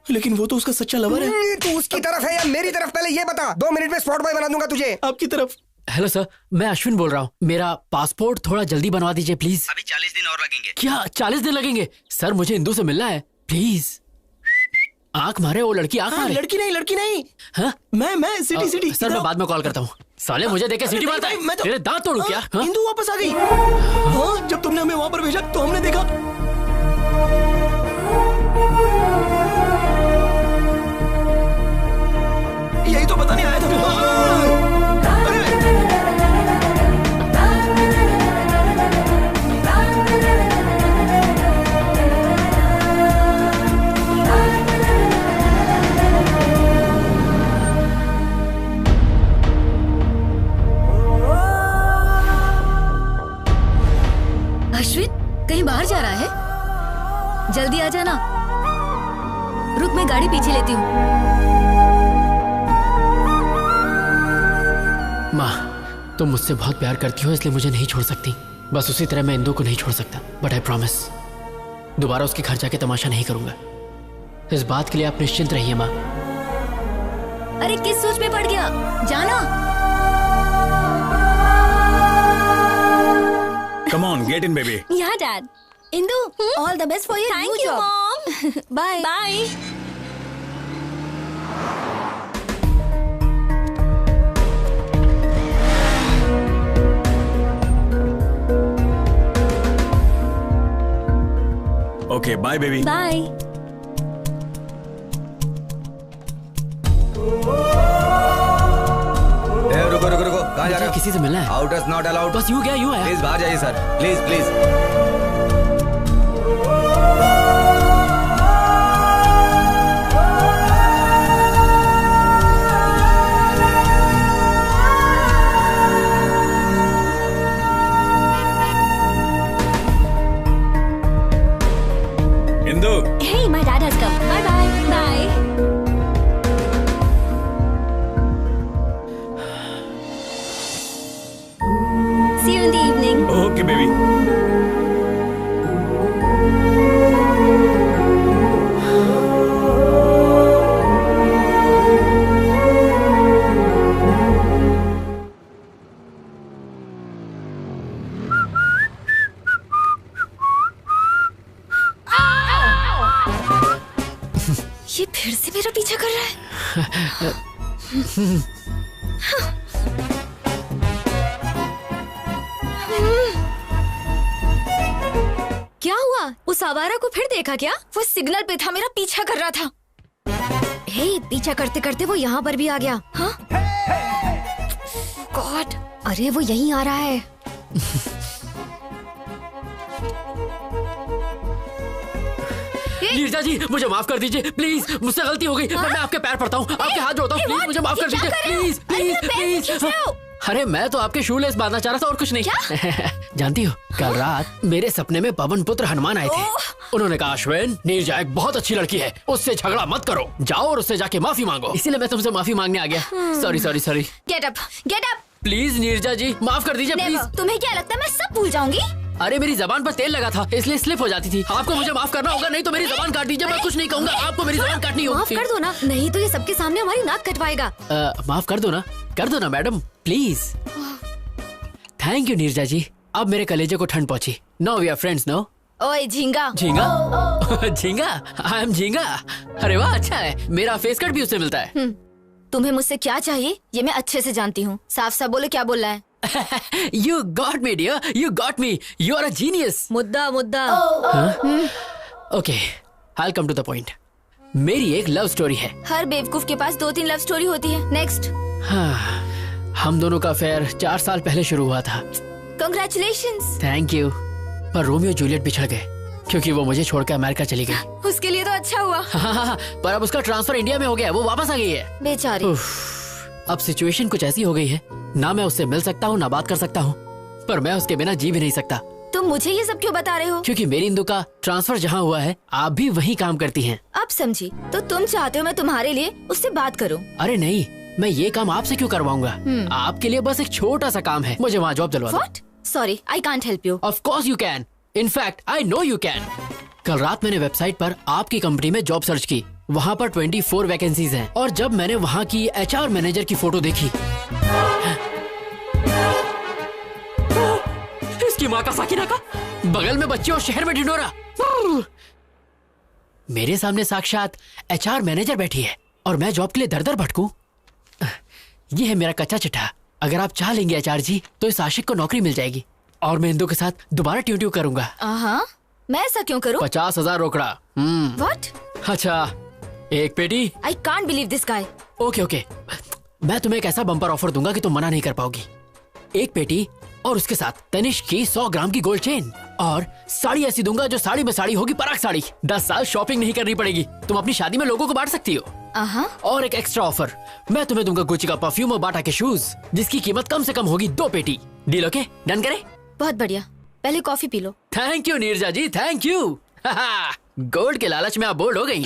लेकिन वो तो उसका सच्चा लवर है। तू उसकी तरफ है या मेरी तरफ, पहले ये बता। 2 मिनट में स्पॉट बॉय बना दूंगा तुझे। आपकी तरफ। हेलो सर, मैं अश्विन बोल रहा हूँ। मेरा पासपोर्ट थोड़ा जल्दी बनवा दीजिए प्लीज। अभी 40 दिन और लगेंगे। क्या 40 दिन लगेंगे? सर मुझे इंदू से मिलना है प्लीज। आंख मारे वो लड़की, आंख मारे। लड़की नहीं। हाँ? मैं सिटी। सर मैं बाद में कॉल करता हूँ। साले मुझे देखे सिटी मारता है। मैं तो तेरे दांत तोड़ूं क्या? इंदू वापस आ गई। हाँ, जब तुमने हमें वहाँ पर भेजा तो हमने देखा। यही तो बताने आया था। जल्दी आ जाना। रुक, मैं गाड़ी पीछे लेती हूँ। माँ, तुम मुझसे बहुत प्यार करती हो इसलिए मुझे नहीं छोड़ सकती। बस उसी तरह मैं इंदु को नहीं छोड़ सकता। बट आई प्रॉमिस, दोबारा उसके घर जाके तमाशा नहीं करूंगा। इस बात के लिए आप निश्चिंत रहिए माँ। अरे किस सोच में पड़ गया? जाना। Come on, get in baby. यहाँ dad. Indu, all the best for your new job. Thank you mom. Bye bye. Okay bye baby. Bye. रुको रुको रुको, कहाँ जा रहे हो? किसी से मिलना है। Outers not allowed. बस यूं गया यूं आया। प्लीज बाहर जाइए sir, please please. Indu. Hey, my dad has come. Bye bye. Bye. See you in the evening. Okay baby. ये फिर से मेरा पीछा कर रहा है। क्या हुआ? उस आवारा को फिर देखा क्या? वो सिग्नल पे था, मेरा पीछा कर रहा था। हे, पीछा करते करते वो यहाँ पर भी आ गया। हाँ? गॉड, अरे वो यहीं आ रहा है। नीरजा जी, मुझे माफ कर दीजिए प्लीज, मुझसे गलती हो गई। मैं आपके पैर पड़ता हूँ, आपके हाथ जोड़ता हूँ, प्लीज मुझे माफ कर दीजिए, प्लीज प्लीज प्लीज। अरे मैं तो आपके शू लेस बांधना चाह रहा था और कुछ नहीं। जानती हो, कल रात मेरे सपने में पवन पुत्र हनुमान आए थे। उन्होंने कहा, अश्विन, नीरजा एक बहुत अच्छी लड़की है, उससे झगड़ा मत करो, जाओ और उससे जाके माफी मांगो। इसीलिए मैं तुमसे माफी मांगने आ गया। Sorry sorry sorry. Get up, get up. Please Neerja ji, माफ कर दीजिए प्लीज। तुम्हें क्या लगता है मैं सब भूल जाऊंगी? अरे मेरी जबान पर तेल लगा था इसलिए स्लिप हो जाती थी। आपको मुझे माफ करना होगा, नहीं तो मेरी जबान काट दीजिए। मैं कुछ नहीं कहूँगा, आपको मेरी जबान काटनी होगी। माफ कर दो ना, नहीं तो ये सबके सामने हमारी नाक कटवाएगा। माफ कर दो ना madam, please. Thank you Neerja ji, अब मेरे कलेजे को ठंड पहुंची। No we are friends no. ओए झींगा। झींगा? झींगा? आई एम झींगा। अरे वाह, अच्छा है, मेरा फेस कट भी उससे मिलता है। तुम्हें मुझसे क्या चाहिए ये मैं अच्छे से जानती हूँ। साफ साफ बोलो, क्या बोलना है? You got me dear, you got me. You are a genius. मुद्दा मुद्दा। Okay, I'll come to the point. मेरी एक लव स्टोरी है। हर बेवकूफ के पास 2-3 लव स्टोरी होती है। नेक्स्ट। हाँ, हम दोनों का अफेयर 4 साल पहले शुरू हुआ था। Congratulations. Thank you. पर रोमियो जूलियट बिछड़ गए क्योंकि वो मुझे छोड़कर अमेरिका चली गई। उसके लिए तो अच्छा हुआ। हाँ, पर अब उसका ट्रांसफर इंडिया में हो गया, वो वापस आ गई है। बेचारी। अब सिचुएशन कुछ ऐसी हो गई है, ना मैं उससे मिल सकता हूँ ना बात कर सकता हूँ, पर मैं उसके बिना जी भी नहीं सकता। तुम मुझे ये सब क्यों बता रहे हो? क्योंकि मेरी इंदु का ट्रांसफर जहाँ हुआ है, आप भी वहीं काम करती हैं। अब समझी। तो तुम चाहते हो मैं तुम्हारे लिए उससे बात करूँ? अरे नहीं, मैं ये काम आपसे क्यों करवाऊंगा? आपके लिए बस एक छोटा सा काम है, मुझे वहाँ जॉब दिलवा दो। What? Sorry, I can't help you. Of course you can. In fact, I know you can. कल रात मैंने वेबसाइट पर आपकी कंपनी में जॉब सर्च की, वहाँ पर 24 वैकेंसीज हैं, और जब मैंने वहाँ की HR मैनेजर की फोटो देखी, इसकी माँ का साकिना का बगल में बच्चे और शहर में ढिंढोरा। मेरे सामने साक्षात HR मैनेजर बैठी है और मैं जॉब के लिए दर दर भटकूं। ये है मेरा कच्चा चिट्ठा। अगर आप चाह लेंगे HR जी तो इस आशिक को नौकरी मिल जाएगी और मैं इंदु के साथ दोबारा ट्यू ट्यू करूंगा। मैं ऐसा क्यों करूं? 50,000 रोकड़ा। What? अच्छा, एक पेटी। I can't believe this guy. Okay, मैं तुम्हें एक ऐसा बम्पर ऑफर दूंगा कि तुम मना नहीं कर पाओगी। एक पेटी और उसके साथ तनिष्क की 100 ग्राम की गोल्ड चेन, और साड़ी ऐसी दूंगा जो साड़ी में साड़ी होगी, पराग साड़ी। 10 साल शॉपिंग नहीं करनी पड़ेगी, तुम अपनी शादी में लोगों को बांट सकती हो। और एक एक्स्ट्रा ऑफर, मैं तुम्हें दूंगा गुच्ची का परफ्यूम और बाटा के शूज, जिसकी कीमत कम से कम होगी 2 पेटी। Deal okay? डन करें? बहुत बढ़िया, पहले कॉफी पी लो। Thank you Neerja ji, thank you. Gold के लालच में आप बोल्ड हो गई।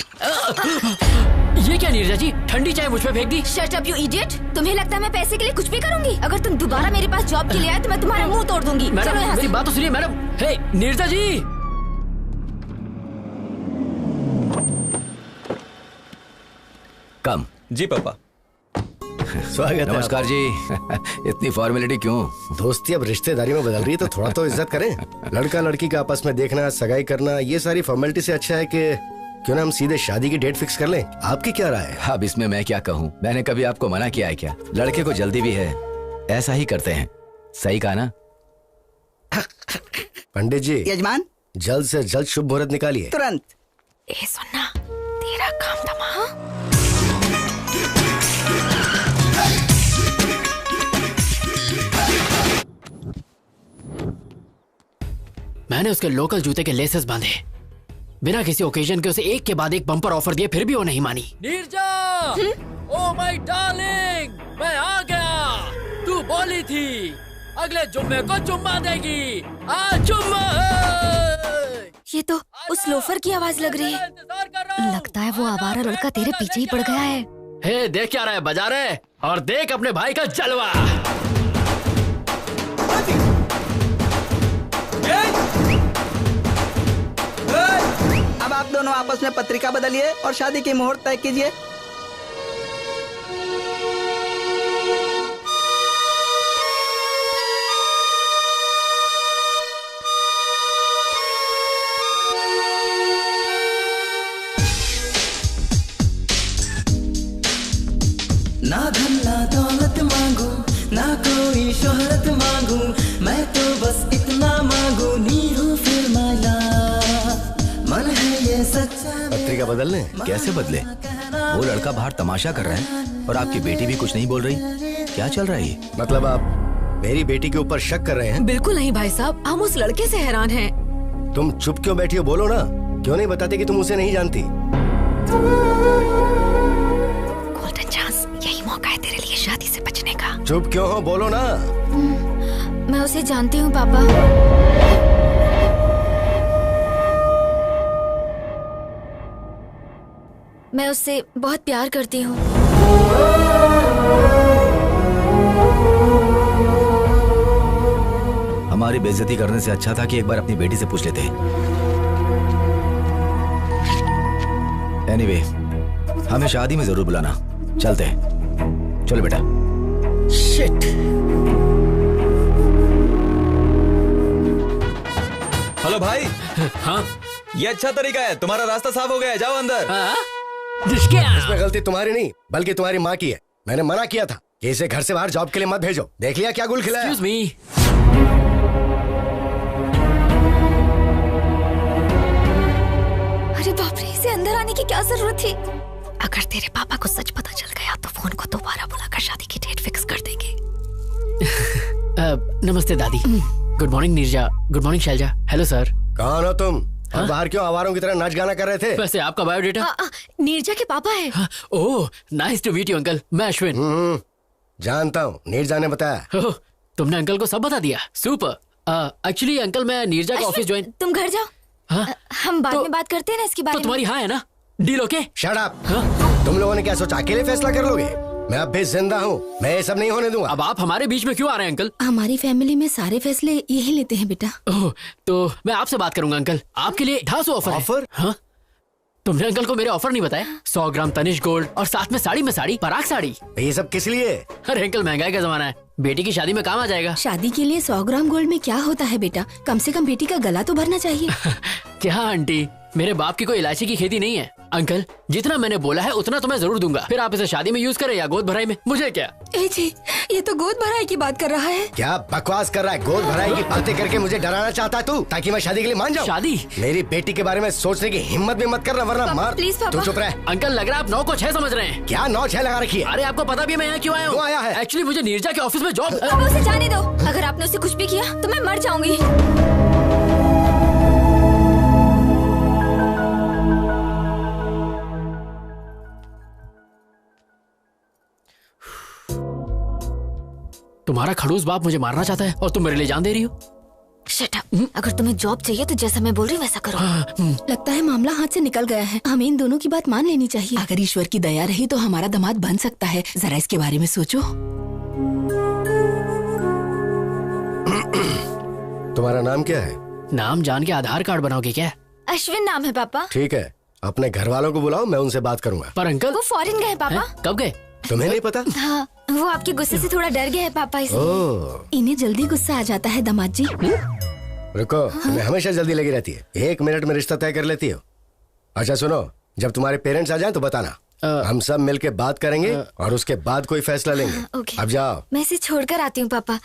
ये क्या नीरजा जी, ठंडी चाय मुझ पे फेंक दी। Shut up you idiot. तुम्हें लगता है मैं पैसे के लिए कुछ भी करूंगी? अगर तुम दोबारा मेरे पास जॉब के लिए आए तो मैं तुम्हारा मुंह तोड़ दूंगी। मैडम, चलो यहाँ मेरी से। बात तो सुनिए मैडम। हे नीरजा जी। कम। जी पापा। स्वागत है। नमस्कार जी। इतनी फॉर्मेलिटी क्यों? दोस्ती अब रिश्तेदारी में बदल रही है तो थोड़ा तो इज्जत करें। लड़का लड़की का आपस में देखना, सगाई करना, ये सारी फॉर्मेलिटी से अच्छा है कि क्यों ना हम सीधे शादी की डेट फिक्स कर लें। आपकी क्या राय है? अब इसमें मैं क्या कहूँ? मैंने कभी आपको मना किया है क्या? लड़के को जल्दी भी है, ऐसा ही करते हैं। सही कहा ना? पंडित जी। यजमान। जल्द से जल्द शुभ मुहूर्त निकालिए। तुरंत। ए सुनना, तेरा काम तमाम। मैंने उसके लोकल जूते के लेसेस बांधे, बिना किसी ओकेजन के उसे एक के बाद एक बम्पर ऑफर दिए, फिर भी वो नहीं मानी। नीरजा, ओ माय डार्लिंग, मैं आ गया। तू बोली थी अगले जुम्मे को चुम्मा देगी, आज जुम्मा है। ये तो उस लोफर की आवाज लग रही है। लगता है वो आवारा लड़का तेरे पीछे ही पड़ गया है। हे देख क्या रहा है, बजा रहे, और देख अपने भाई का जलवा। अब आप दोनों आपस में पत्रिका बदलिए और शादी की मुहूर्त तय कीजिए। ना धन ना दौलत मांगू, ना कोई शोहरत मांगू, मैं तो बस इतना मांगू, नीरू फिर माला। मन है ये सच्चा। पत्रिका बदलने? कैसे बदले? वो लड़का बाहर तमाशा कर रहा है और आपकी बेटी भी कुछ नहीं बोल रही। क्या चल रहा है ये? मतलब आप मेरी बेटी के ऊपर शक कर रहे हैं? बिल्कुल नहीं भाई साहब, हम उस लड़के से हैरान हैं। तुम चुप क्यों बैठी हो? बोलो ना, क्यों नहीं बताते कि तुम उसे नहीं जानती? गोल्डन चांस, यही मौका है तेरे लिए शादी से बचने का। चुप क्यों हो? बोलो ना। मैं उसे जानती हूँ पापा। मैं उससे बहुत प्यार करती हूँ। हमारी बेइज्जती करने से अच्छा था कि एक बार अपनी बेटी से पूछ लेते। एनीवे, हमें शादी में जरूर बुलाना। चलते हैं। चलो बेटा। शिट। हेलो भाई। हाँ, ये अच्छा तरीका है, तुम्हारा रास्ता साफ हो गया है, जाओ अंदर। इसमें गलती तुम्हारी नहीं बल्कि तुम्हारी माँ की है। मैंने मना किया था कि इसे घर से बाहर जॉब के लिए मत भेजो। देख लिया क्या गुल खिलाया? Excuse me। अरे बाप रे, इसे अंदर आने की क्या जरूरत थी? अगर तेरे पापा को सच पता चल गया तो फोन को दोबारा बुलाकर शादी की डेट फिक्स कर देंगे। नमस्ते दादी। Good morning Neerja. Good morning Shailaja. Hello sir. कौन हो तुम? और बाहर क्यों आवारों की तरह नाच गाना कर रहे थे? वैसे आपका बायोडेटा? नीरजा के पापा है। Oh, nice to meet you uncle. मैं अश्विन। जानता हूँ, नीरजा ने बताया। ओह, तुमने अंकल को सब बता दिया। सुपर। एक्चुअली अंकल, मैं नीरजा का ऑफिस ज्वाइन। तुम घर जाओ। हम बाद में बात करते हैं ना इसके बारे में। तो तुम्हारी हाँ है ना? Deal okay? Shut up. तुम लोगों ने क्या सोचा अकेले फैसला कर लोगे? मैं अब भी जिंदा हूँ, मैं ये सब नहीं होने दूंगा। अब आप हमारे बीच में क्यों आ रहे हैं अंकल? हमारी फैमिली में सारे फैसले यही लेते हैं बेटा। ओह, तो मैं आपसे बात करूंगा अंकल। आपके लिए 250 ऑफर है। ऑफर? हाँ, तुमने अंकल को मेरे ऑफर नहीं बताया? 100 ग्राम तनिष गोल्ड और साथ में साड़ी में साड़ी, पराग साड़ी। ये सब किस लिए? अरे अंकल, महंगाई का जमाना है, बेटी की शादी में काम आ जाएगा। शादी के लिए 100 ग्राम गोल्ड में क्या होता है बेटा? कम से कम बेटी का गला तो भरना चाहिए। क्या आंटी, मेरे बाप की कोई इलायची की खेती नहीं है। अंकल, जितना मैंने बोला है उतना तो मैं जरूर दूंगा। फिर आप इसे शादी में यूज करें या गोद भराई में, मुझे क्या। ए जी, ये तो गोद भराई की बात कर रहा है। क्या बकवास कर रहा है? गोद भराई की बातें करके मुझे डराना चाहता है तू, ताकि मैं शादी के लिए मान जाऊं? शादी? मेरी बेटी के बारे में सोचने की हिम्मत भी मत करना, वरना मार। प्लीज पापा। तू चुप रह। अंकल, लग रहा है आप 9 को 6 समझ रहे हैं। क्या 9-6 लगा रखी है? अरे आपको पता भी है मैं यहाँ क्यों आया हूँ? क्यों आया है? एक्चुअली मुझे नीरजा के ऑफिस में जॉब। अब उसे जाने दो। अगर आपने उसे कुछ भी किया तो मैं मर जाऊंगी। तुम्हारा खड़ूस बाप मुझे मारना चाहता है और तुम मेरे लिए जान दे रही हो? Shut up. अगर तुम्हें जॉब चाहिए तो जैसा मैं बोल रही हूँ वैसा करो। लगता है मामला हाथ से निकल गया है। हमें इन दोनों की बात मान लेनी चाहिए। अगर ईश्वर की दया रही तो हमारा दामाद बन सकता है। जरा इसके बारे में सोचो। तुम्हारा नाम क्या है? नाम जान के आधार कार्ड बनाओगे क्या? अश्विन नाम है पापा। ठीक है, अपने घर वालों को बुलाओ, मैं उनसे बात करूंगा। पर अंकल वो फॉरेन गए पापा। कब गए? तुम्हें नहीं पता? हाँ, वो आपके गुस्से से थोड़ा डर गए हैं पापा इसलिए। इन्हें जल्दी गुस्सा आ जाता है दामाद जी। रुको, तुम्हें हमेशा जल्दी लगी रहती है। 1 मिनट में रिश्ता तय कर लेती हो। अच्छा सुनो, जब तुम्हारे पेरेंट्स आ जाएं तो बताना। हम सब मिलके बात करेंगे और उसके बाद कोई फैसला लेंगे। अब जाओ। मैं इसे छोड़कर आती हूँ पापा।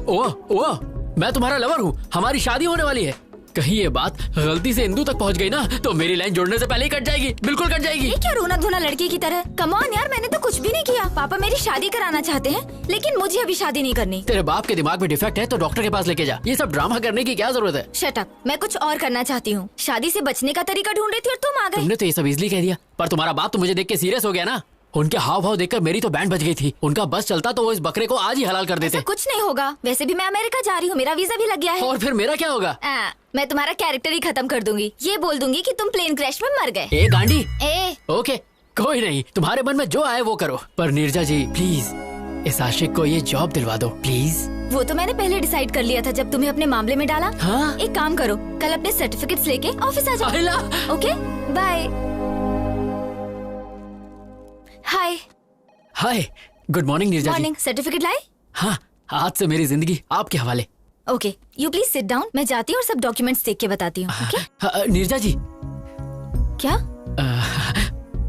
ओह, मैं तुम्हारा लवर हूँ, हमारी शादी होने वाली है। कहीं ये बात गलती से इंदू तक पहुँच गई ना तो मेरी लाइन जोड़ने से पहले ही कट जाएगी, बिल्कुल कट जाएगी। ये क्या रोना धोना लड़के की तरह? कम ऑन यार, मैंने तो कुछ भी नहीं किया। पापा मेरी शादी कराना चाहते हैं लेकिन मुझे अभी शादी नहीं करनी। तेरे बाप के दिमाग में डिफेक्ट है तो डॉक्टर के पास लेके जा। ये सब ड्रामा करने की क्या जरूरत है? शट अप, मैं कुछ और करना चाहती हूँ। शादी से बचने का तरीका ढूंढ रही थी और तुम आ गए। तुमने तो ये सब इजली कह दिया, पर तुम्हारा बाप तो मुझे देख के सीरियस हो गया ना। उनके हाव भाव देखकर मेरी तो बैंड बज गई थी। उनका बस चलता तो वो इस बकरे को आज ही हलाल कर देते। कुछ नहीं होगा, वैसे भी मैं अमेरिका जा रही हूँ, मेरा वीजा भी लग गया है। और फिर मेरा क्या होगा? मैं तुम्हारा कैरेक्टर ही खत्म कर दूंगी। ये बोल दूंगी कि तुम प्लेन क्रैश में मर गए। ए गांडी। ओके, कोई नहीं, तुम्हारे मन में जो आए वो करो। पर नीरजा जी प्लीज इस आशिक को ये जॉब दिलवा दो प्लीज। वो तो मैंने पहले डिसाइड कर लिया था जब तुम्हें अपने मामले में डाला। हाँ? एक काम करो, कल अपने सर्टिफिकेट्स लेके ऑफिस आ जाओ। Okay bye. Hi, good morning Neerja ji. Morning. Certificate लाए? हाँ, आज से मेरी जिंदगी आपके हवाले। Okay, you please sit down. मैं जाती हूँ और सब डॉक्यूमेंट्स देख के बताती हूँ। ओके? नीरजा जी। क्या?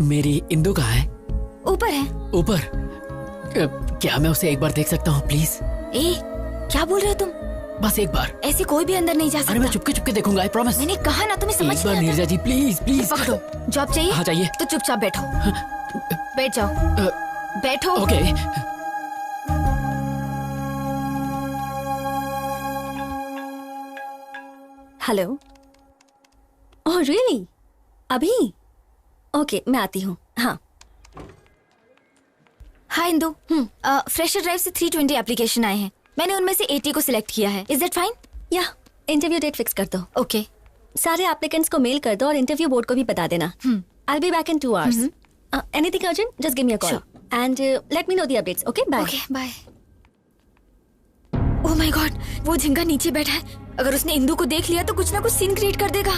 मेरी इंदू कहाँ है? ऊपर है। ऊपर? क्या मैं उसे एक बार देख सकता हूँ प्लीज? क्या बोल रहे हो तुम? बस एक बार। ऐसे कोई भी अंदर नहीं जा सकता। अरे मैं चुपके चुपके देखूंगा, आई प्रॉमिस। मैंने कहा ना, तुम्हें समझ एक बार नीरजा जी प्लीज प्लीज। पकड़ो। जॉब चाहिए? हाँ चाहिए। तो चुपचाप बैठो। बैठ जाओ। बैठो। ओके। हेलो। Oh really? अभी? ओके, मैं आती हूँ। हाँ। हाय इंदू। फ्रेशर ड्राइव से 320 एप्लीकेशन आए हैं। मैंने उनमें से 80 को सिलेक्ट किया है। Is that fine? या इंटरव्यू डेट फिक्स कर दो। ओके। सारे एप्लीकेंट्स को मेल कर दो और इंटरव्यू बोर्ड को भी बता देना। I'll be back in 2 hours. Anything urgent? Just give me a call. Sure. And let me know the updates. Okay? Bye. Okay, bye. Oh my God, वो झिंगा नीचे बैठा है। अगर उसने इंदू को देख लिया तो कुछ ना कुछ सीन क्रिएट कर देगा।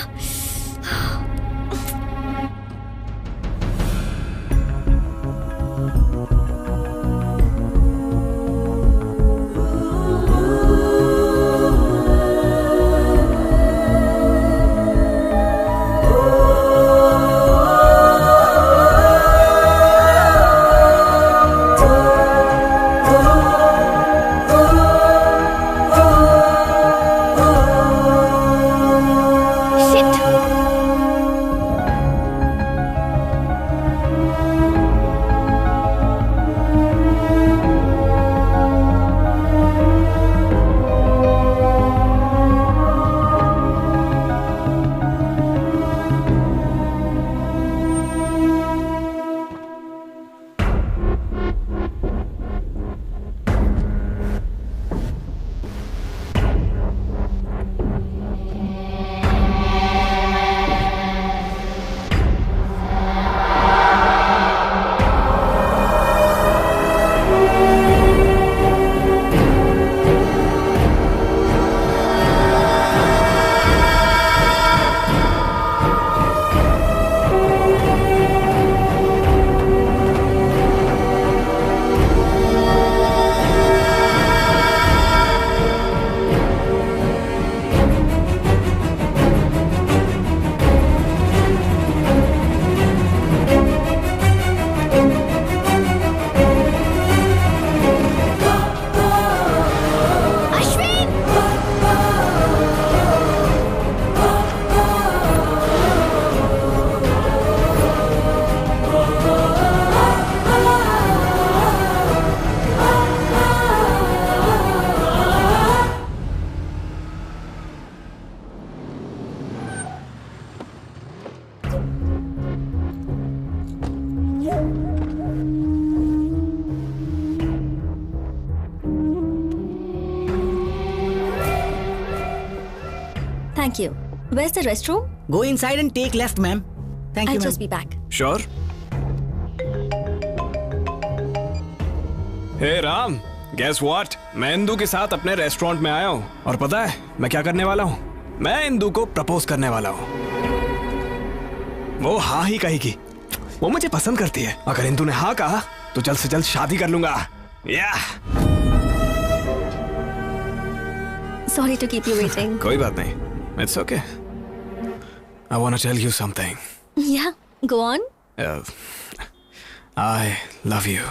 Thank you. Where's the restroom? Go inside and take left, ma'am. Thank you, I'll ma'am. just be back. Sure. Hey Ram, guess what? मैं इंदू के साथ अपने रेस्टोरेंट में आया हूँ और पता है मैं क्या करने वाला हूँ? मैं इंदू को प्रपोज करने वाला हूँ। वो हाँ ही कहेगी। वो मुझे पसंद करती है। अगर इंदू ने हाँ कहा तो जल्द से जल्द शादी कर लूंगा। Sorry to keep you waiting. कोई बात नहीं। It's okay. I want to tell you something. Yeah, go on. I love you.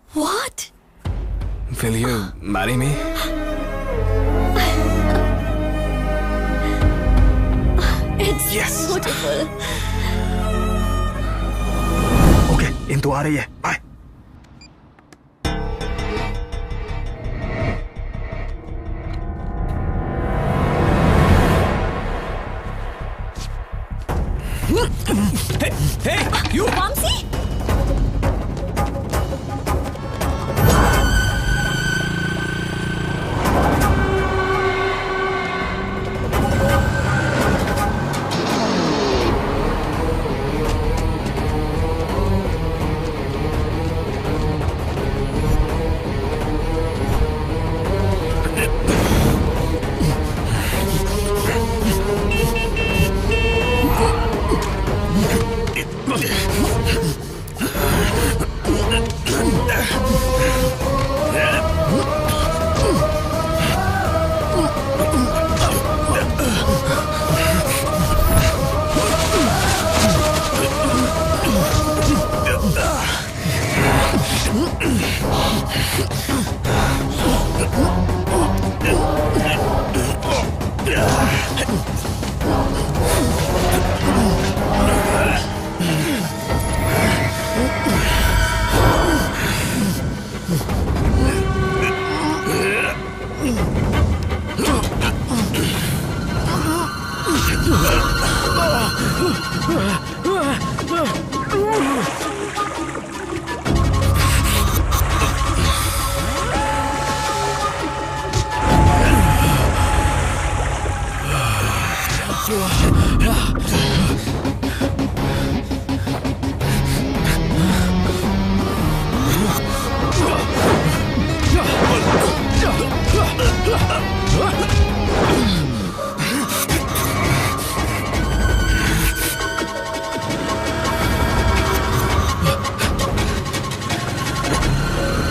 What? Will you marry me? It's beautiful. Okay, Indu आ रही है। Bye. Hey, you! Vamsi?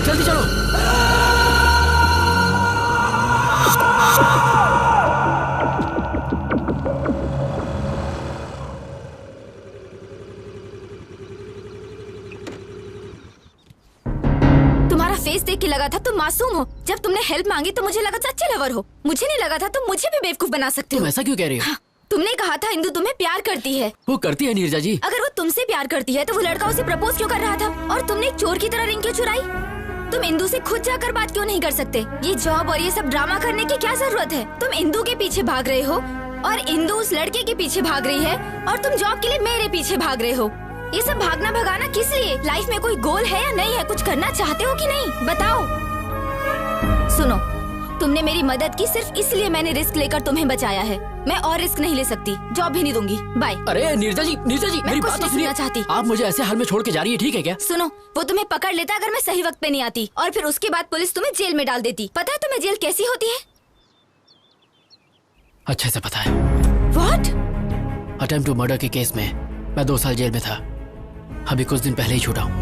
जल्दी चलो। तुम्हारा face देख के लगा था तुम मासूम हो। जब तुमने हेल्प मांगी तो मुझे लगा था अच्छे लवर हो। मुझे नहीं लगा था तुम मुझे भी बेवकूफ बना सकते हो। तुम ऐसा क्यों कह रही हो? हाँ, तुमने कहा था इंदू तुम्हें प्यार करती है। वो करती है नीरजा जी। अगर वो तुमसे प्यार करती है तो वो लड़का उसे प्रपोज क्यों कर रहा था? और तुमने एक चोर की तरह रिंग क्यों चुराई? तुम इंदू से खुद जाकर बात क्यों नहीं कर सकते? ये जॉब और ये सब ड्रामा करने की क्या जरूरत है? तुम इंदू के पीछे भाग रहे हो और इंदू उस लड़के के पीछे भाग रही है और तुम जॉब के लिए मेरे पीछे भाग रहे हो। ये सब भागना भगाना किस लिए? लाइफ में कोई गोल है या नहीं है? कुछ करना चाहते हो कि नहीं? बताओ। सुनो, तुमने मेरी मदद की सिर्फ इसलिए मैंने रिस्क लेकर तुम्हें बचाया है। मैं और रिस्क नहीं ले सकती। जॉब भी नहीं दूंगी। बाय। अरे नीरजा जी मेरी बात तो सुनिए। चाहती आप मुझे ऐसे हाल में छोड़ के जा रही है, ठीक है क्या? सुनो, वो तुम्हें पकड़ लेता अगर मैं सही वक्त पे नहीं आती और फिर उसके बाद पुलिस तुम्हें जेल में डाल देती। पता है तुम्हें जेल कैसी होती है? अच्छे से पता है। What? अटेम्प्ट टू मर्डर के केस में मैं 2 साल जेल में था। अभी कुछ दिन पहले ही छूटा हूँ।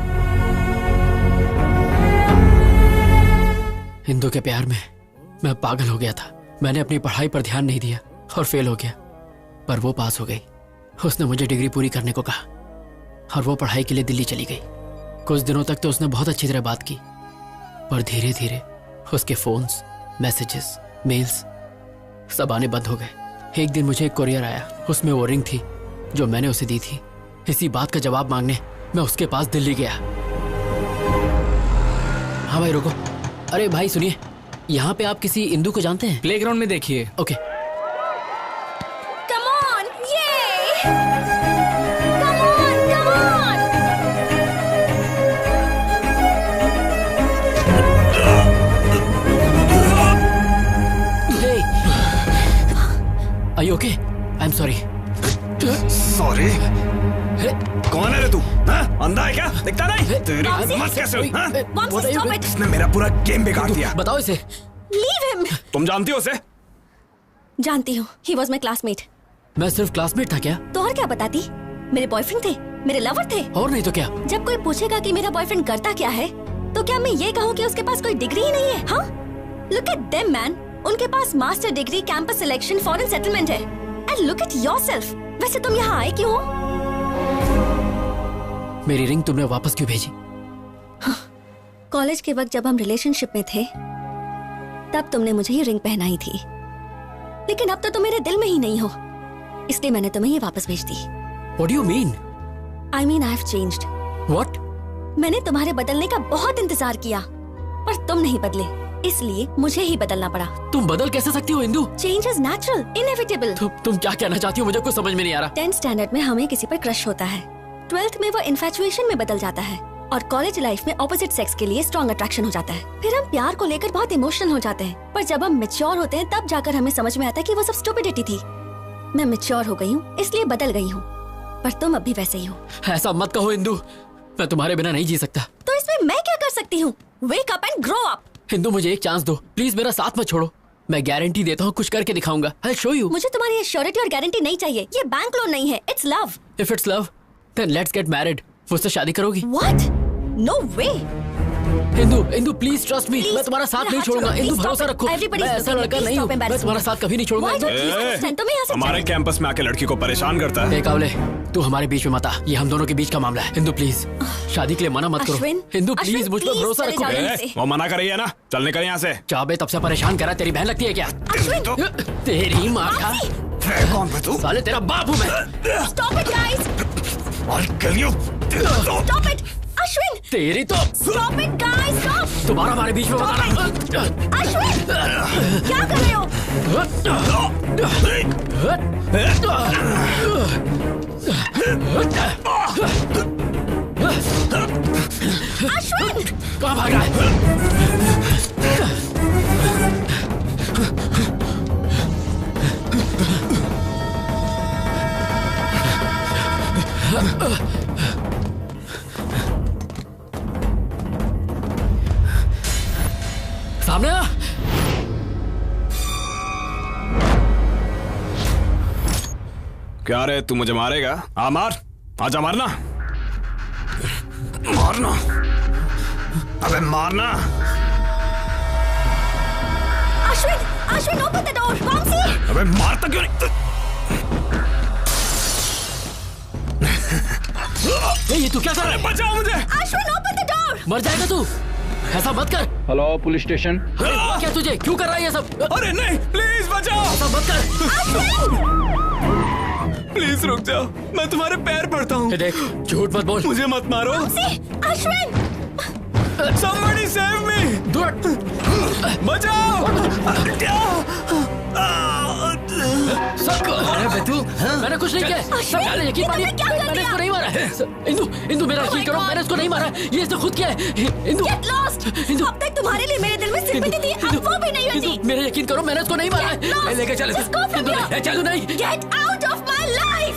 हिंदू के प्यार में मैं पागल हो गया था। मैंने अपनी पढ़ाई पर ध्यान नहीं दिया और फेल हो गया, पर वो पास हो गई। उसने मुझे डिग्री पूरी करने को कहा और वो पढ़ाई के लिए दिल्ली चली गई। कुछ दिनों तक तो उसने बहुत अच्छी तरह बात की, पर धीरे धीरे उसके फोन्स, मैसेजेस, मेल्स सब आने बंद हो गए। एक दिन मुझे एक कोरियर आया, उसमें वो रिंग थी जो मैंने उसे दी थी। इसी बात का जवाब मांगने मैं उसके पास दिल्ली गया। हाँ भाई रुको। अरे भाई सुनिए, यहाँ पे आप किसी इंदू को जानते हैं? प्लेग्राउंड में देखिए। Okay. Come on, yay! Come on, come on! Hey, are you okay? I am sorry. Sorry? कौन है रे तू? अंधा है क्या? दिखता नहीं? तेरी हिम्मत कैसे हुई? इसने मेरा पूरा गेम बिगाड़ दिया। बताओ इसे। Leave him. तुम जानती हो उसे? जानती हूँ, ही वॉज माई क्लासमेट। मैं सिर्फ क्लासमेट था क्या? तो और क्या बताती? मेरे बॉयफ्रेंड थे, मेरे लवर थे। और नहीं तो क्या? जब कोई पूछेगा कि मेरा बॉयफ्रेंड करता क्या है, तो क्या मैं ये कहूँ कि उसके पास कोई डिग्री ही नहीं है? हाँ, लुक एट देम मैन, उनके पास master degree, campus selection, foreign settlement है। And look at yourself. वैसे तुम यहाँ आए क्यों हो? मेरी रिंग तुमने वापस क्यों भेजी? कॉलेज के वक्त जब हम रिलेशनशिप में थे, तब तुमने मुझे ये रिंग पहनाई थी, लेकिन अब तो तुम मेरे दिल में ही नहीं हो, इसलिए मैंने तुम्हें ये वापस भेज दी। What do you mean? I mean I have changed. What? मैंने तुम्हारे बदलने का बहुत इंतजार किया, पर तुम नहीं बदले, इसलिए मुझे ही बदलना पड़ा। तुम बदल कैसे सकती हो Indu? Change is natural, inevitable. तुम क्या कहना चाहती हो? मुझे कुछ समझ में नहीं आ रहा। 10th स्टैंडर्ड में हमें किसी पर क्रश होता है, 12th में वो इन्फैचुएशन में बदल जाता है, और कॉलेज लाइफ में ऑपोजिट सेक्स के लिए स्ट्रॉन्ग अट्रैक्शन हो जाता है। फिर हम प्यार को लेकर बहुत इमोशनल हो जाते हैं, पर जब हम मैच्योर होते हैं तब जाकर हमें समझ में आता है कि वो सब स्टुपिडिटी थी। मैं मैच्योर हो गई हूँ, इसलिए बदल गई हूँ, पर तुम अब भी वैसे ही हो। ऐसा मत कहो इंदु, मैं तुम्हारे बिना नहीं जी सकता। तो इसमें मैं क्या कर सकती हूँ? Wake up and grow up. Indu मुझे एक चांस दो प्लीज, मेरा साथ मत छोड़ो। मैं गारंटी देता हूँ कुछ करके दिखाऊंगा। I'll show you। मुझे तुम्हारी श्योरिटी और गारंटी नहीं चाहिए, ये बैंक लोन नहीं है, it's love. If it's love, then let's get married। मुझसे शादी करोगी? What? No way। Indu please trust me, मैं तुम्हारा साथ नहीं छोड़ूंगा। इंदु भरोसा रखो, मैं ऐसा लड़का नहीं हूँ, मैं तुम्हारा साथ कभी नहीं छोड़ूंगा। हमारे कैंपस में आके लड़की को परेशान करता है। कावले, तू हमारे बीच में मत आ, ये हम दोनों के बीच का मामला है। इंदु प्लीज, शादी के लिए मना मत करो। इंदु प्लीज, मुझ पर भरोसा रखो। वो मना कर रही है ना, चल निकल यहाँ से। चाबे तब से परेशान करा, तेरी बहन लगती है क्या? तेरी माँ का कौन है तू? साले तेरा बाप हूँ मैं। Stop it guys। Stop it। Ashwin! तेरी तो Stop it guys, stop! तुम्हारा हमारे बीच में अश्विन! क्या कर रहे हो? अश्विन! कहाँ भाग रहा है? सामने आ। क्या रे, तू मुझे मारेगा? आ मार, आजा मारना, मारना, अबे मारना। Ashwin open the door, Vamsi. अबे मारता क्यों नहीं? ये तू क्या कर रहा है? बचाओ मुझे। Ashwin open the door. मर जाएगा तू, ऐसा मत कर। Hello police station. क्या तुझे क्यों कर रहा है ये सब? अरे नहीं, प्लीज बचाओ। ऐसा मत कर। प्लीज रुक जाओ, मैं तुम्हारे पैर पड़ता हूँ। देख, झूठ मत बोल। मुझे मत मारो। अश्विन! Somebody save me! बचाओ! अरे तू, मैंने कुछ नहीं किया। यकीन मानिए, मैंने इसको नहीं मारा। इंदु मेरा यकीन करो, मैंने इसको नहीं मारा, ये इसने खुद किया है। Indu Get lost! अब तक तुम्हारे लिए मेरे दिल में सिंपैथी थी, अब वो भी नहीं होती। मेरा यकीन करो, मैंने इसको नहीं मारा। लेके चल, चल नहीं। Get out of my life!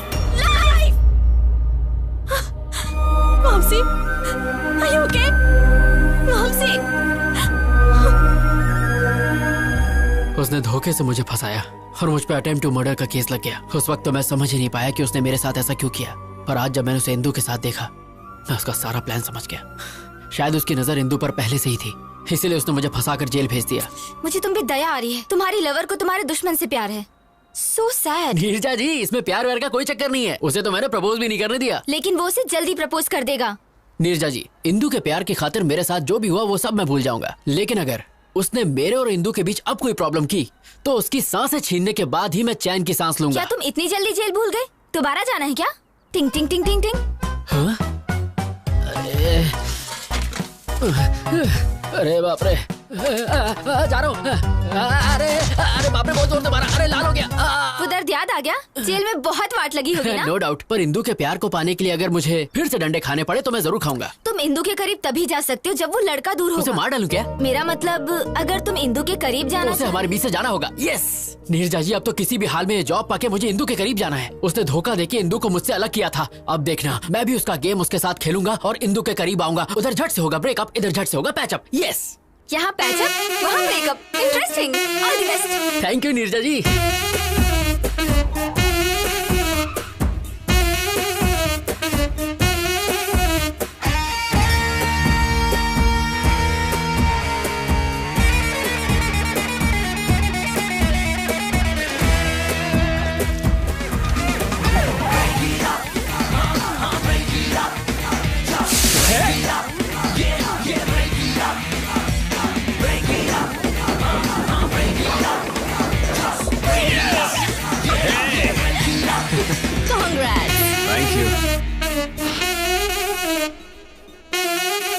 Momsi, are you okay? Momsi! उसने धोखे से मुझे फंसाया और मुझ पे अटेम्प्ट टू मर्डर का केस लग गया। उस वक्त तो मैं समझ ही नहीं पाया कि उसने मेरे साथ ऐसा क्यों किया, पर आज जब मैंने उसे इंदु के साथ देखा, मैं उसका सारा प्लान समझ गया। शायद उसकी नजर इंदु पर पहले से ही थी, इसीलिए उसने मुझे फंसाकर जेल भेज दिया। मुझे तुम पे दया आ रही है, तुम्हारी लवर को तुम्हारे दुश्मन से प्यार है। So sad। नीरजा जी, इसमें प्यार व्यार का कोई चक्कर नहीं है, उसे तो मैंने प्रपोज भी नहीं करने दिया। लेकिन वो उसे जल्दी प्रपोज कर देगा। नीरजा जी, इंदु के प्यार की खातिर मेरे साथ जो भी हुआ वो सब मैं भूल जाऊंगा, लेकिन अगर उसने मेरे और इंदु के बीच अब कोई प्रॉब्लम की तो उसकी सांसें छीनने के बाद ही मैं चैन की सांस लूंगा। क्या तुम इतनी जल्दी जेल भूल गए? दोबारा जाना है क्या? टिंग टिंग टिंग टिंग टिंग। हाँ? अरे बाप रे, जा रहा हूँ। अरे बाप रे, बहुत जोर से मारा। अरे लाल हो गया। वो दर्द याद आ गया? जेल में बहुत वाट लगी होगी ना? नो डाउट, पर इंदू के प्यार को पाने के लिए अगर मुझे फिर से डंडे खाने पड़े तो मैं जरूर खाऊंगा। तुम इंदू के करीब तभी जा सकते हो जब वो लड़का दूर होगा। उसे मार डालूं क्या? मेरा मतलब अगर तुम इंदू के करीब जाना उसे हमारे बीच से जाना होगा। यस नीरजा जी, अब तो किसी भी हाल में जॉब पाके मुझे इंदू के करीब जाना है। उसने धोखा देके इंदू को मुझसे अलग किया था। अब देखना, मैं भी उसका गेम उसके साथ खेलूंगा और इंदू के करीब आऊंगा। उधर झट से होगा ब्रेकअप, इधर झट से होगा पैचअप। यस, यहाँ पैचअप, वहाँ breakup. Interesting. All the best. Thank you Neerja ji. Thank you.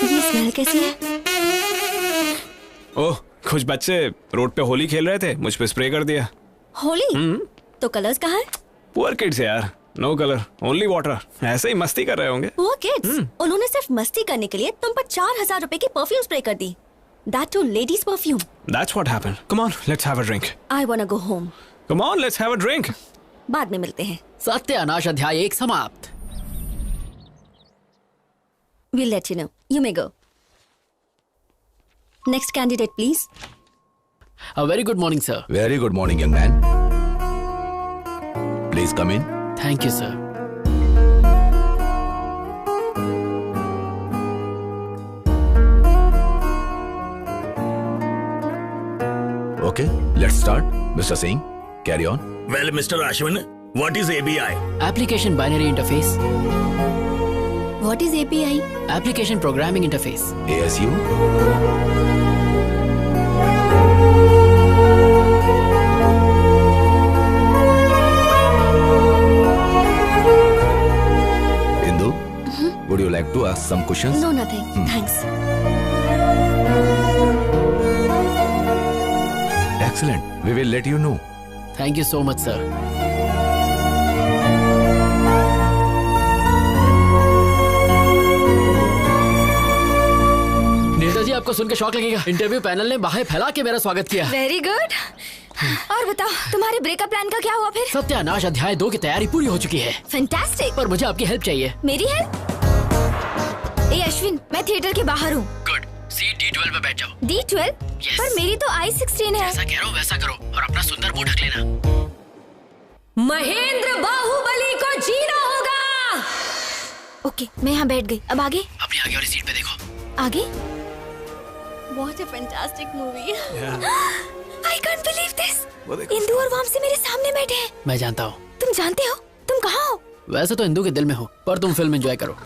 ये स्मेल कैसी है? ओह, कुछ बच्चे रोड पे होली खेल रहे थे, मुझ पे स्प्रे कर दिया। होली? तो कलर्स कहाँ हैं? पुअर किड्स यार, नो कलर, ओनली वाटर। ऐसे ही मस्ती कर रहे होंगे। Poor kids? उन्होंने सिर्फ मस्ती करने के लिए तुम पर 4000 रुपए की परफ्यूम स्प्रे कर दी। That too ladies perfume. That's what happened. Come on, let's have a drink. I wanna go home. Come on, let's have a drink. बाद में मिलते हैं। सत्यानाश अध्याय 1 समाप्त। We'll let you know. You may go. Next candidate, please. A very good morning, sir. Very good morning, young man. Please come in. Thank you, sir. Okay, let's start. Mr. Singh, carry on. Well, Mr. Ashwin, what is ABI? Application Binary Interface. What is API? Application Programming Interface. ASU. Indu, would you like to ask some questions? No, nothing. Thanks. Excellent. We will let you know. Thank you so much, sir. Neerja जी, आपको सुन के शौक लगेगा। Interview panel ने बाहें फैला के मेरा स्वागत किया। Very good. और बताओ, तुम्हारे ब्रेकअप प्लान का क्या हुआ फिर? सत्यानाश अध्याय 2 की तैयारी पूरी हो चुकी है। फैंटास्टिक। पर मुझे आपकी हेल्प चाहिए। मेरी हेल्प? ए अश्विन, मैं थिएटर के बाहर हूँ। गुड, सीट D12 पे बैठ जाओ। D12? Yes. पर मेरी तो I16 है। जैसा कह रहा हूँ वैसा करो और अपना सुंदर मुंह ढक लेना। महेंद्र बाहुबली को जीना होगा। ओके, मैं यहाँ बैठ गई। अब आगे? अपनी आगे वाली सीट पे देखो। आगे? What a fantastic movie. I can't believe this. Indu और वामसी मेरे सामने बैठे हैं। मैं जानता हूँ। तुम जानते हो? तुम कहाँ हो? वैसे तो इंदू के दिल में हो, पर तुम फिल्म एंजॉय करो।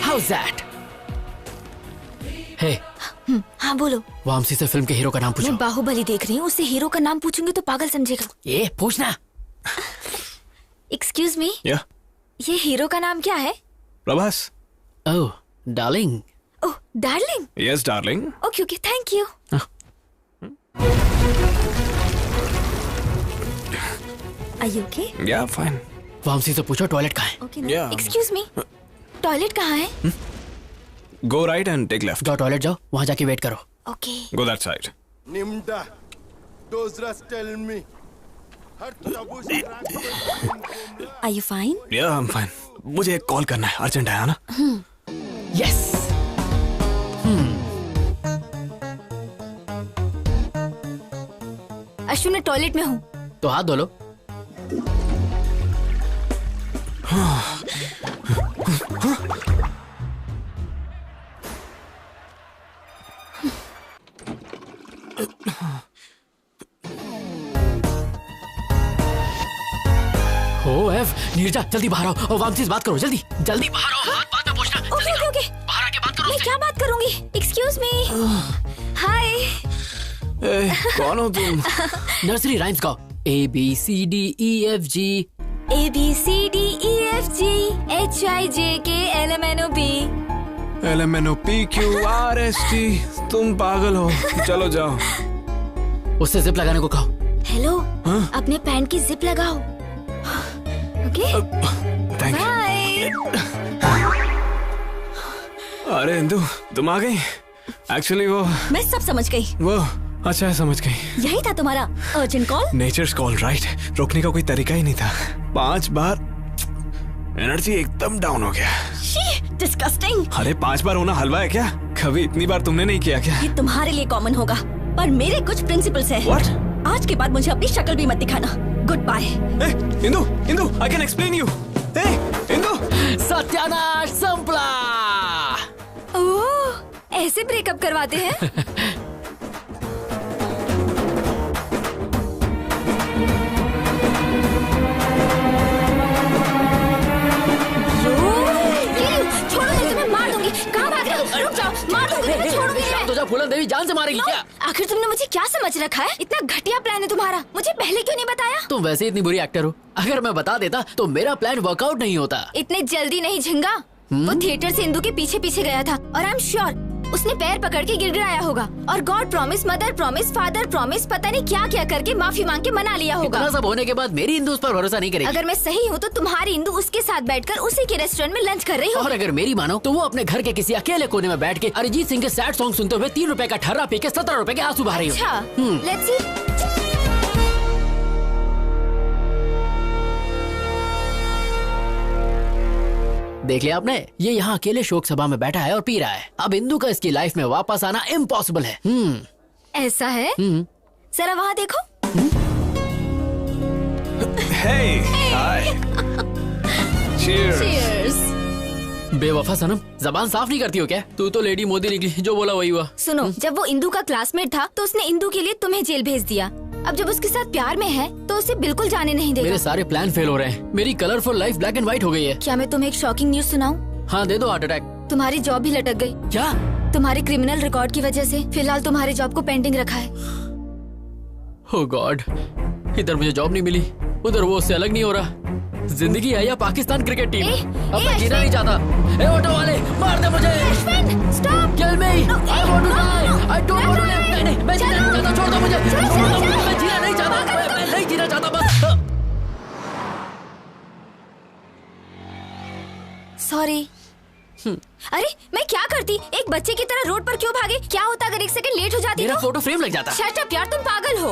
How's that? Hey. हाँ बोलो। वामसी से फिल्म के हीरो का नाम पूछो। मैं बाहुबली देख रही हूँ, उससे हीरो का नाम पूछूंगी तो पागल समझेगा। ये पूछना। Excuse me. Yeah. ये हीरो का नाम क्या है? Prabhas. Oh, darling. Oh, darling. Yes, darling. Okay okay, thank you. Are you okay? Yeah, fine. Vamsi से पूछो टॉयलेट कहाँ है। Okay, Yeah. Excuse me, toilet कहाँ है? Go right and take left. जाओ टॉयलेट जाओ, वहाँ जाके वेट करो। Okay. Go that side. Nimda, Dozras tell me. Are you fine? Yeah, I'm fine. मुझे एक कॉल करना है, अर्जेंट है ना? Yes. अश्विन, मैं टॉयलेट में हूँ। तो हाथ धो लो। ओ एफ, नीरजा जल्दी बाहर आओ और वामसी से बात करो। जल्दी जल्दी बाहर आओ, हाथ बाद में पूछना। ओके ओके ओके, बाहर आके बात करो। मैं क्या बात करूंगी? Excuse me. हाय। कौन हो तुम? नर्सरी राइम्स गाओ। A B C D E F G ABCDEFG HIJKLMNOP LMNOPQRST। तुम पागल हो, चलो जाओ। उससे जिप लगाने को कहो। हेलो, अपने पैंट की जिप लगाओ। Okay, thank you. अरे इंदु, तुम आ गई। एक्चुअली वो मैं सब समझ गई। वो अच्छा है, समझ गई। यही था तुम्हारा urgent call? Nature's call, right. रोकने का कोई तरीका ही नहीं था। 5 बार एनर्जी एकदम डाउन हो गया। डिस्गस्टिंग। अरे 5 बार होना हलवा है क्या? कभी इतनी बार तुमने नहीं किया क्या? ये तुम्हारे लिए कॉमन होगा, पर मेरे कुछ प्रिंसिपल्स हैं। What? आज के बाद मुझे अपनी शक्ल भी मत दिखाना। Good bye. Indu, Indu, I can explain you. Indu, सत्यानाश संपला। ओह, ऐसे ब्रेकअप करवाते हैं? छोड़ो नहीं, तुम्हें मार दूंगी। कहाँ भाग रहे हो? रुक जाओ, मार दूंगी, तुम्हें छोड़ूंगी नहीं। तो फूलन देवी जान से मारेगी क्या? आखिर तुमने मुझे क्या समझ रखा है? इतना घटिया प्लान है तुम्हारा, मुझे पहले क्यों नहीं बताया? तुम वैसे इतनी बुरी एक्टर हो, अगर मैं बता देता तो मेरा प्लान वर्कआउट नहीं होता। इतने जल्दी नहीं झिंगा। वो थिएटर से इंदु के पीछे पीछे गया था और आई एम श्योर उसने पैर पकड़ के गिड़गिड़ाया होगा और God promise, mother promise, father promise, पता नहीं क्या क्या करके माफी मांग के मना लिया होगा। इतना सब होने के बाद मेरी इंदु उस पर भरोसा नहीं करेगी। अगर मैं सही हूँ तो तुम्हारी इंदु उसके साथ बैठकर उसी के रेस्टोरेंट में लंच कर रही हो। और अगर मेरी मानो तो वो अपने घर के किसी अकेले कोने में बैठ के अरिजीत सिंह के सैड सॉन्ग सुनते हुए 3 रुपए का ठर्रा पी के 17 रुपए के आंसू बहा रही हो। अच्छा, लेट्स सी। देख लिया आपने, ये यहाँ अकेले शोक सभा में बैठा है और पी रहा है। अब इंदु का इसकी लाइफ में वापस आना इम्पॉसिबल है। ऐसा है? जरा वहाँ देखो। Hey, hi. Cheers. Cheers. बेवफा सनम, जबान साफ नहीं करती हो क्या? तू तो लेडी मोदी निकली, जो बोला वही हुआ। सुनो, जब वो इंदु का क्लासमेट था तो उसने इंदु के लिए तुम्हें जेल भेज दिया। अब जब उसके साथ प्यार में है तो उसे बिल्कुल जाने नहीं देगा। मेरे सारे प्लान फेल हो रहे हैं। मेरी colourful life black and white हो गई है। क्या मैं तुम्हें एक शॉकिंग न्यूज सुनाऊं? हाँ दे दो, हार्ट अटैक। तुम्हारी जॉब भी लटक गई। क्या? तुम्हारे क्रिमिनल रिकॉर्ड की वजह से फिलहाल तुम्हारे जॉब को पेंडिंग रखा है। ओह गॉड, इधर मुझे जॉब नहीं मिली, उधर वो उससे अलग नहीं हो रहा। जिंदगी है या पाकिस्तान क्रिकेट टीम? अब मैं जीना नहीं चाहता। ए ऑटो वाले, मार दे मुझे। Stop, kill me, I want to die, I don't want to live. नहीं, मैं जीना नहीं चाहता, छोड़ दो मुझे। छोड़ दो, मैं जीना नहीं चाहता, मैं नहीं जीना चाहता बस। सॉरी। अरे मैं क्या करती, एक बच्चे की तरह रोड पर क्यों भागे? क्या होता अगर 1 सेकंड लेट हो जाती? मेरा फोटो फ्रेम लग जाता। शट अप यार, तुम पागल हो।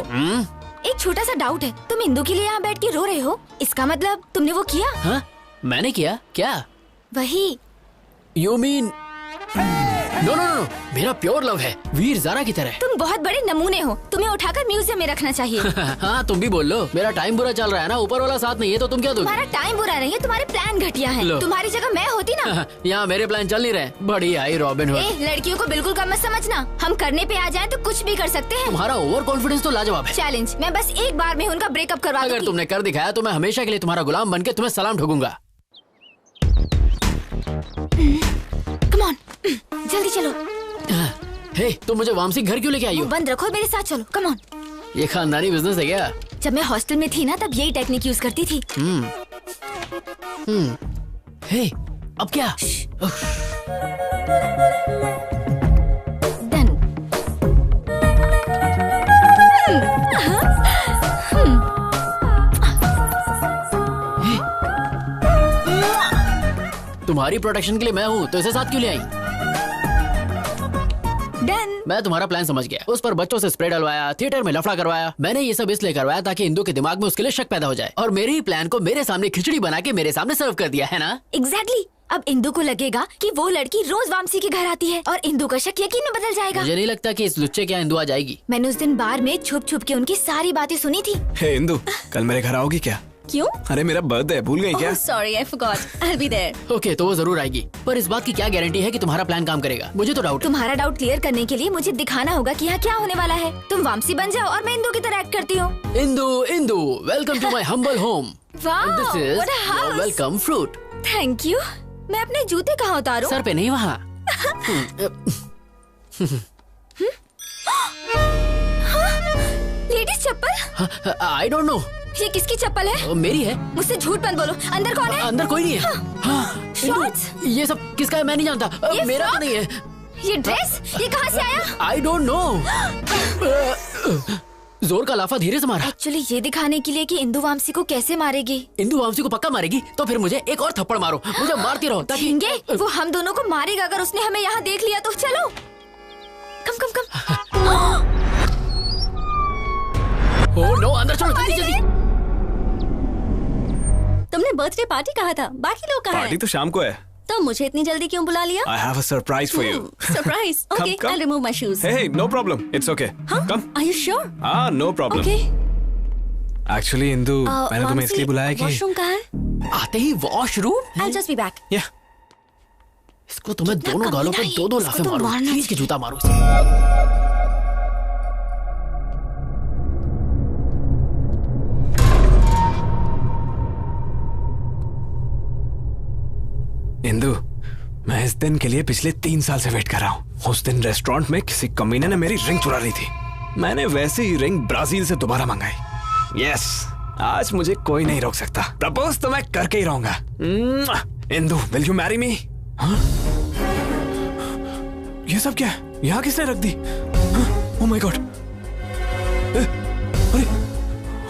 एक छोटा सा डाउट है, तुम इंदु के लिए यहाँ बैठ के रो रहे हो, इसका मतलब तुमने वो किया? हाँ, मैंने किया। क्या? वही। You mean? No no no, मेरा प्योर लव है, वीर ज़ारा की तरह। तुम बहुत बड़े नमूने हो, तुम्हें उठाकर म्यूजियम में रखना चाहिए। हाँ तुम भी बोल लो, मेरा टाइम बुरा चल रहा है ना, ऊपर वाला साथ नहीं है तो तुम क्या दोगे? तुम्हारा टाइम बुरा नहीं है, तुम्हारे प्लान घटिया हैं। तुम्हारी जगह मैं होती ना। यहाँ मेरे प्लान चल नहीं रहे। बड़ी आई रॉबिन हुड। लड़कियों को बिल्कुल कम मत समझना, हम करने पे आ जाएं तो कुछ भी कर सकते हैं। तुम्हारा ओवर कॉन्फिडेंस तो लाजवाब है। चैलेंज, मैं बस एक बार में उनका ब्रेकअप करवा दूंगी। अगर तुमने कर दिखाया तो मैं हमेशा के लिए तुम्हारा गुलाम बनके तुम्हें सलाम ठोकूंगा। कम ऑन, जल्दी चलो। हे, तुम मुझे वामसी घर क्यों लेके आई हो? बंद रखो, मेरे साथ चलो, कम ऑन। ये खानदानी बिजनेस है क्या? जब मैं हॉस्टल में थी ना तब यही टेक्निक यूज करती थी। हे, अब क्या? डन। तुम्हारी प्रोटेक्शन के लिए मैं हूँ तो इसे साथ क्यों ले आई? डन। मैं तुम्हारा प्लान समझ गया। उस पर बच्चों से स्प्रे डलवाया, थिएटर में लफड़ा करवाया। मैंने ये सब इसलिए करवाया ताकि इंदु के दिमाग में उसके लिए शक पैदा हो जाए, और मेरे ही प्लान को मेरे सामने खिचड़ी बना के मेरे सामने सर्व कर दिया है ना? एग्जैक्टली। अब इंदु को लगेगा कि वो लड़की रोज वामसी के घर आती है और इंदु का शक यकीन में बदल जाएगा। मुझे नहीं लगता कि इस लुच्चे के यहाँ इंदु आ जाएगी। मैंने उस दिन बार में छुप छुप के उनकी सारी बातें सुनी थी। हे इंदु, कल मेरे घर आओगी क्या? क्यों? अरे मेरा बर्थडे है, भूल गई क्या? Sorry, I forgot, I will be there. Okay, तो वो जरूर आएगी, पर इस बात की क्या गारंटी है कि तुम्हारा प्लान काम करेगा? मुझे तो डाउट। तुम्हारा डाउट क्लियर करने के लिए मुझे दिखाना होगा कि यहाँ क्या होने वाला है। तुम वामसी बन जाओ और मैं इंदु की तरह एक्ट करती हूँ। Indu, Indu, welcome to my humble home. Wow, this is what a house. Welcome fruit. Thank you. मैं अपने जूते कहाँ उतारूं? सर पे नहीं, वहाँ। लेडीज चप्पल? आई डोंट नो, ये किसकी चप्पल है? मेरी है। मुझसे झूठ मत बोलो। अंदर कौन है? अंदर कोई नहीं है। हाँ, शॉर्ट्स? ये सब किसका है मैं नहीं जानता। ये मेरा तो नहीं है। ये ड्रेस ये कहाँ से आया? आई डोंट नो। जोर का लाफा धीरे से मारा। एक्चुअली ये दिखाने के लिए कि इंदु वामसी को कैसे मारेगी। इंदु वामसी को पक्का मारेगी तो फिर मुझे एक और थप्पड़ मारो, मुझे मारती रहो ताकि वो हम दोनों को मारेगा अगर उसने हमें यहाँ देख लिया तो। चलो कम कम कम। ओह नो, अंदर चलो जल्दी जल्दी। तुमने बर्थडे पार्टी कहा था, बाकी लोग कहाँ पार्टी हैं? तो शाम को है। तो मुझे इतनी जल्दी क्यों बुला लिया? I have a surprise for you. Surprise. Okay, I'll remove my shoes. Hey, no problem. It's okay. Come. Are you sure? No problem. Okay. Actually, Indu, मैंने तुम्हें इसलिए बुलाया कि वॉशरूम कहाँ है? आते ही washroom. I'll just be back. Yeah. इसको तो मैं दोनों गालों पे दो लाफे मारूं, खींच के जूता मारूं। इंदु, मैं इस दिन के लिए पिछले 3 साल से वेट कर रहा हूँ। उस दिन रेस्टोरेंट में किसी कमीने ने मेरी रिंग चुरा ली थी। मैंने वैसे ही रिंग ब्राजील से दोबारा मंगाई। यस, आज मुझे कोई नहीं रोक सकता। प्रपोज तो मैं करके ही रहूंगा। Indu, will you marry me? ये सब क्या है? यहाँ किसने रख दी? Oh my God! अरे,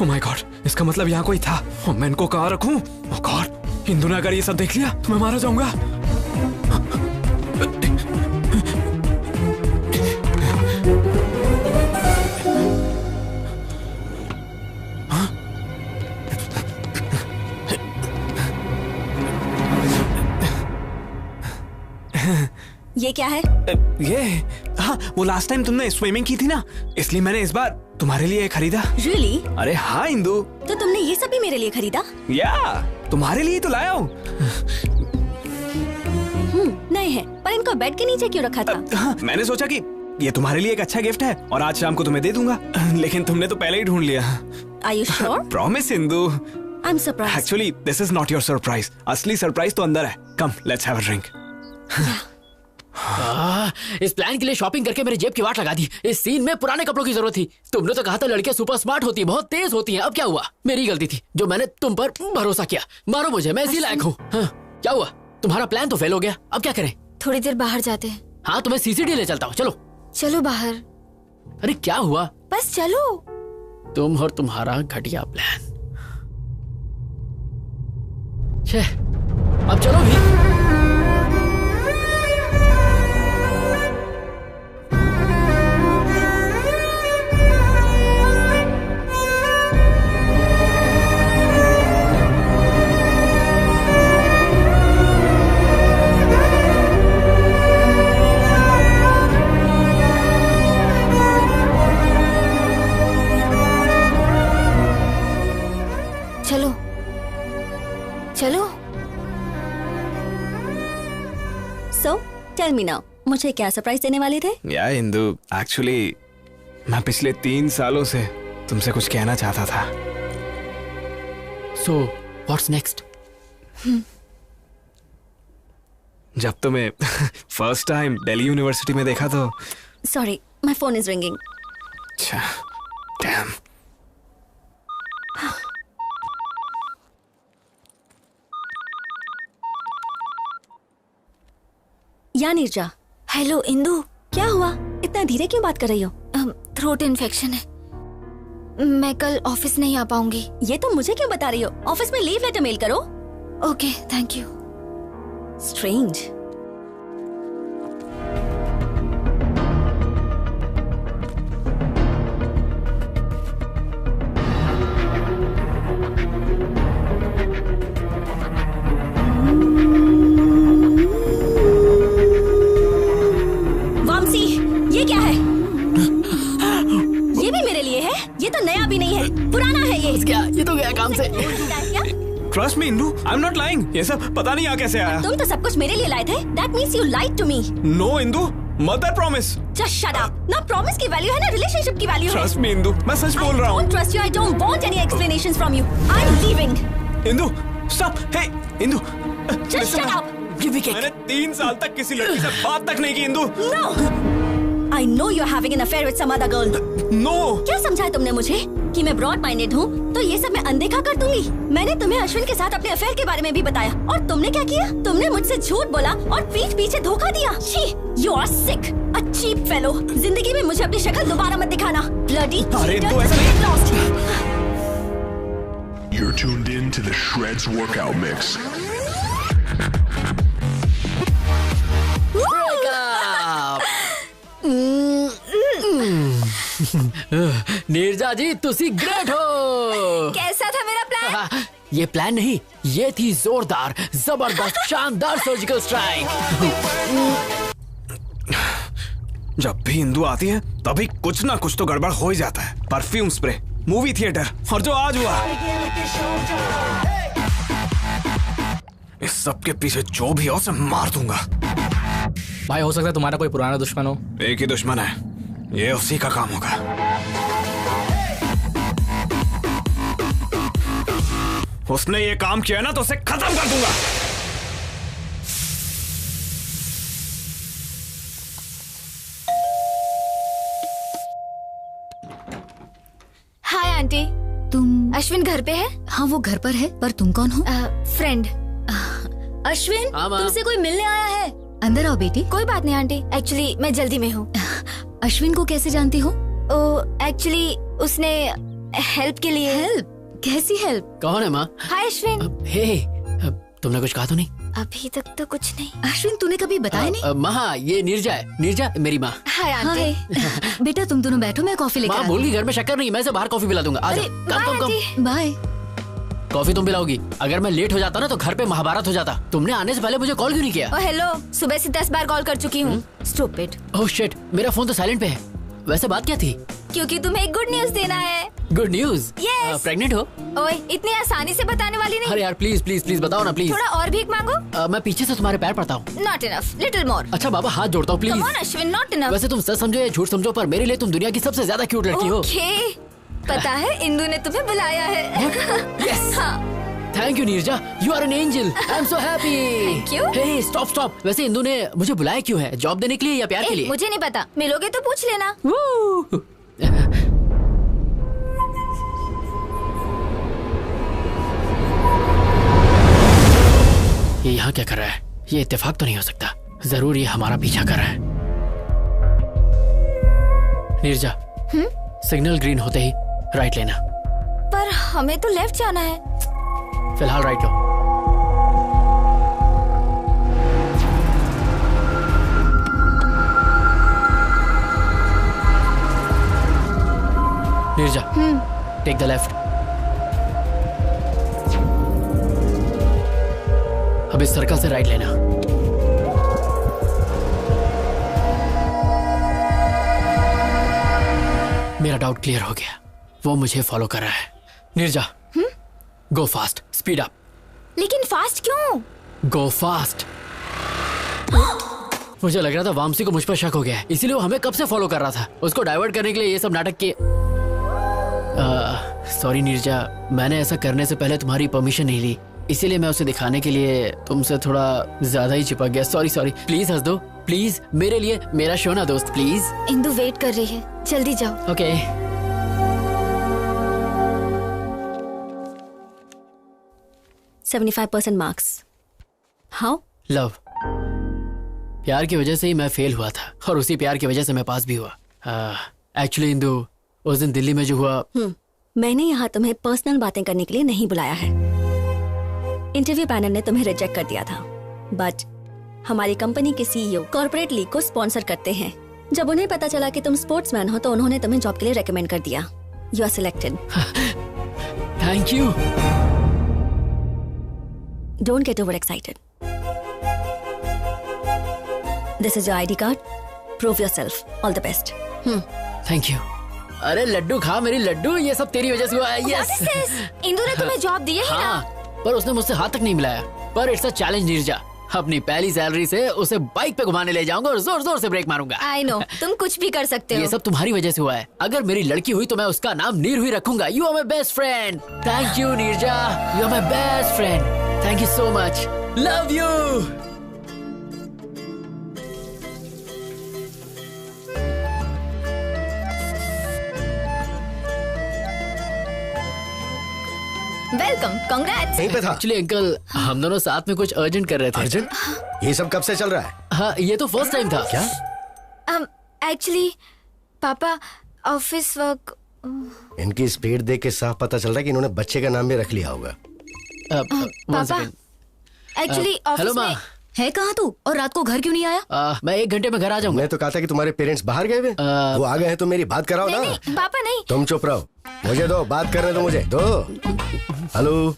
ओह माय गॉड! इसका मतलब यहाँ कोई था। मैं इनको कहाँ रखूं? ओह गॉड! इंदु ने अगर ये सब देख लिया तो मैं मारा जाऊंगा। ये क्या है? ये हाँ, वो लास्ट टाइम तुमने स्विमिंग की थी ना, इसलिए मैंने इस बार तुम्हारे लिए खरीदा। Really? अरे हाँ इंदु। तो तुमने ये सब भी मेरे लिए खरीदा? या, तुम्हारे लिए तो लाया हूँ। नहीं है, पर इनको बेड के नीचे क्यों रखा था? हाँ, मैंने सोचा कि ये तुम्हारे लिए एक अच्छा गिफ्ट है और आज शाम को तुम्हें दे दूंगा। लेकिन तुमने तो पहले ही ढूंढ लिया। Are you sure? Promise Indu. I'm surprised. Actually, this is not your surprise. असली सरप्राइज तो अंदर है। Come, let's have a drink. इस प्लान के लिए शॉपिंग करके मेरी जेब की वाट लगा दी। इस सीन में पुराने कपड़ों की जरूरत थी। तुमने तो कहा था लड़कियां सुपर स्मार्ट होती हैं, बहुत तेज होती हैं। अब क्या हुआ? मेरी गलती थी जो मैंने तुम पर भरोसा किया। मारो मुझे, मैं इसी लायक हूँ। हाँ, क्या हुआ? तुम्हारा प्लान तो फेल हो गया, अब क्या करें? थोड़ी देर बाहर जाते हैं। हाँ, तुम्हें सीसीडी ले चलता हूँ, चलो। चलो बाहर। अरे क्या हुआ? बस चलो। तुम और तुम्हारा घटिया प्लान। अब चलो भी। चलो चलो। So, tell me now, मुझे क्या सरप्राइज देने वाले थे? या इंदु, एक्चुअली मैं पिछले 3 सालों से तुमसे कुछ कहना चाहता था। So, what's next? जब तुम्हें फर्स्ट टाइम दिल्ली यूनिवर्सिटी में देखा तो। Sorry, my phone is ringing. अच्छा, damn. या नीरजा। हेलो इंदु। क्या हुआ? इतना धीरे क्यों बात कर रही हो? थ्रोट इन्फेक्शन है, मैं कल ऑफिस नहीं आ पाऊंगी। ये तुम मुझे क्यों बता रही हो? ऑफिस में लीव लेटर मेल करो। Okay, thank you. स्ट्रेंज। ये क्या है? ये भी मेरे लिए है? ये तो नया भी नहीं है, पुराना है ये। क्या? ये तो गया काम से। Trust me, Indu, I'm not lying. ये सब पता नहीं यहाँ कैसे आया। तुम तो सब कुछ मेरे लिए लाए थे। That means you lied to me. No, Indu, mother promise. Just shut up. ना promise की वैल्यू है ना रिलेशनशिप की वैल्यू है। Trust me, इंदु, मैं सच बोल रहा हूँ। I don't trust you. I don't want any explanations from you. I'm leaving. Indu, stop. Hey, Indu. Just shut up. मैंने 3 साल तक किसी लड़की से बात तक नहीं की Indu. No. I know you're having an affair with some other girl. No. क्या समझा है तुमने मुझे कि मैं ब्रॉड माइंडेड हूँ तो ये सब मैं अनदेखा कर दूंगी। मैंने तुम्हें अश्विन के साथ अपने अफेयर के बारे में भी बताया और तुमने क्या किया? तुमने मुझसे झूठ बोला और पीठ पीछे धोखा दिया। छी, you are sick, a cheap fellow. जिंदगी में मुझे अपनी शक्ल दोबारा मत दिखाना। Bloody cheater. You're tuned in to the Shreds workout mix. Neerja ji तुसी ग्रेट हो। कैसा था मेरा प्लान? ये प्लान नहीं, ये थी जोरदार, जबरदस्त, शानदार सर्जिकल स्ट्राइक। जब भी इंदु आती है तभी कुछ ना कुछ तो गड़बड़ हो ही जाता है। परफ्यूम स्प्रे, मूवी थिएटर और जो आज हुआ, इस सब के पीछे जो भी हो उसे मार दूंगा। भाई हो सकता है तुम्हारा कोई पुराना दुश्मन हो। एक ही दुश्मन है, ये उसी का काम होगा। उसने ये काम किया ना तो उसे खत्म कर दूंगा। Hi aunty. तुम? अश्विन घर पे है? हाँ वो घर पर है, पर तुम कौन हो? फ्रेंड। अश्विन तुमसे कोई मिलने आया है। अंदर आओ बेटी। कोई बात नहीं आंटी, एक्चुअली मैं जल्दी में हूँ। अश्विन को कैसे जानती हो? एक्चुअली उसने हेल्प के लिए। हेल्प? कैसी हेल्प? कौन है माँ? हाय अश्विन। हे, तुमने कुछ कहा तो नहीं? अभी तक तो कुछ नहीं। अश्विन तूने कभी बताया नहीं? माँ ये नीरजा है, नीरजा मेरी माँ। Hi aunty. बेटा तुम दोनों बैठो, मैं कॉफी लेकर माँ भूल गई घर में शक्कर नहीं, मैं इसे बाहर कॉफी पिला दूंगा। आ जाओ। कम। बाय। कॉफी तुम पिलाओगी? अगर मैं लेट हो जाता ना तो घर पे महाभारत हो जाता। तुमने आने से पहले मुझे कॉल क्यों नहीं किया? हेलो, सुबह से 10 बार कॉल कर चुकी हूँ। स्टूपिड। ओह शिट, मेरा फोन तो साइलेंट पे है। वैसे बात क्या थी? क्योंकि तुम्हें एक गुड न्यूज देना है। Good news? यस। प्रेग्नेंट हो? ओए इतनी आसानी से बताने वाली नहीं। अरे यार प्लीज प्लीज प्लीज बताओ ना प्लीज। थोड़ा और भीख मांगो। मैं पीछे से तुम्हारे पैर पड़ता हूँ। Not enough, little more. अच्छा बाबा हाथ जोड़ता हूँ please. Come on Ashwin, not enough. वैसे तुम सच समझो या झूठ समझो, पर मेरे लिए तुम दुनिया की सबसे ज्यादा क्यूट लड़की हो। ओके, पता है इंदु ने तुम्हें बुलाया है। Yes. Thank you Neerja, you are an angel. I am so happy. Thank you. Hey stop stop, वैसे इंदु ने मुझे बुलाया क्यों है? जॉब देने के लिए या प्यार के लिए? मुझे नहीं पता, मिलोगे तो पूछ लेना। ये यहाँ क्या कर रहा है? ये इत्तेफाक तो नहीं हो सकता, जरूर ये हमारा पीछा कर रहा है। नीरजा, सिग्नल ग्रीन होते ही राइट लेना। पर हमें तो लेफ्ट जाना है। फिलहाल राइट लो। Neerja, take the left. अब इस सर्कल से राइट लेना। मेरा डाउट क्लियर हो गया, वो मुझे फॉलो कर रहा है। नीरजा, गो फास्ट, स्पीड अप। लेकिन फास्ट क्यों? गो फास्ट। मुझे लग रहा था वामसी को मुझ पर शक हो गया है, इसीलिए वो हमें कब से फॉलो कर रहा था। उसको डाइवर्ट करने के लिए ये सब नाटक किए। सॉरी नीरजा, मैंने ऐसा करने से पहले तुम्हारी परमिशन नहीं ली, इसीलिए मैं उसे दिखाने के लिए तुमसे थोड़ा ज्यादा ही चिपक गया। Sorry sorry. प्लीज हंस दो प्लीज, मेरे लिए, मेरा शो ना दोस्त प्लीज। इंदु वेट कर रही है, जल्दी जाओ। ओके। 75% मार्क्स। हाउ? लव। प्यार की वजह से ही मैं फेल हुआ था और उसी प्यार की वजह से मैं पास भी हुआ। एक्चुअली इंदु, उस दिन दिल्ली में जो हुआ। मैंने यहाँ तुम्हें पर्सनल बातें करने के लिए नहीं बुलाया है। इंटरव्यू पैनल ने तुम्हें रिजेक्ट कर दिया था, बट हमारी कंपनी के सीईओ कॉर्पोरेट लीग को स्पॉन्सर करते हैं। जब उन्हें पता चला कि तुम स्पोर्ट्समैन हो तो उन्होंने तुम्हें जॉब के लिए रेकमेंड कर दिया। You are selected. Thank you. Don't get over excited. This is your ID card, prove yourself. All the best. Thank you. अरे लड्डू खा मेरी लड्डू, ये सब तेरी वजह से हुआ है। यस। इंदु ने तुम्हें जॉब दी है ना? पर उसने मुझसे हाथ तक नहीं मिलाया। पर इट्स अ चैलेंज नीरजा, अपनी पहली सैलरी से उसे बाइक पे घुमाने ले जाऊंगा और जोर जोर से ब्रेक मारूंगा। आई नो, तुम कुछ भी कर सकते हो। ये सब तुम्हारी वजह से हुआ है। अगर मेरी लड़की हुई तो मैं उसका नाम नीर हुई रखूंगा। You are my best friend. Thank you Neerja, you are my best friend. Thank you so much. Love you. Welcome, congrats. यहीं पे था। एक्चुअली अंकल हम दोनों साथ में कुछ अर्जेंट कर रहे थे। अर्जेंट? ये सब कब से चल रहा है? हाँ, ये तो फर्स्ट टाइम था। क्या? एक्चुअली पापा ऑफिस वर्क। इनकी स्पीड देख के साफ पता चल रहा है कि इन्होंने बच्चे का नाम भी रख लिया होगा। पापा एक्चुअली हेलो माँ, है कहाँ तू और रात को घर क्यों नहीं आया? मैं 1 घंटे में घर आ जाऊंगा। मैं तो कहा था कि तुम्हारे पेरेंट्स बाहर गए हुए। वो आ गए हैं तो मेरी बात कराओ ना। नहीं, पापा नहीं। तुम चुप रहो, मुझे दो, बात करने दो मुझे, दो। हेलो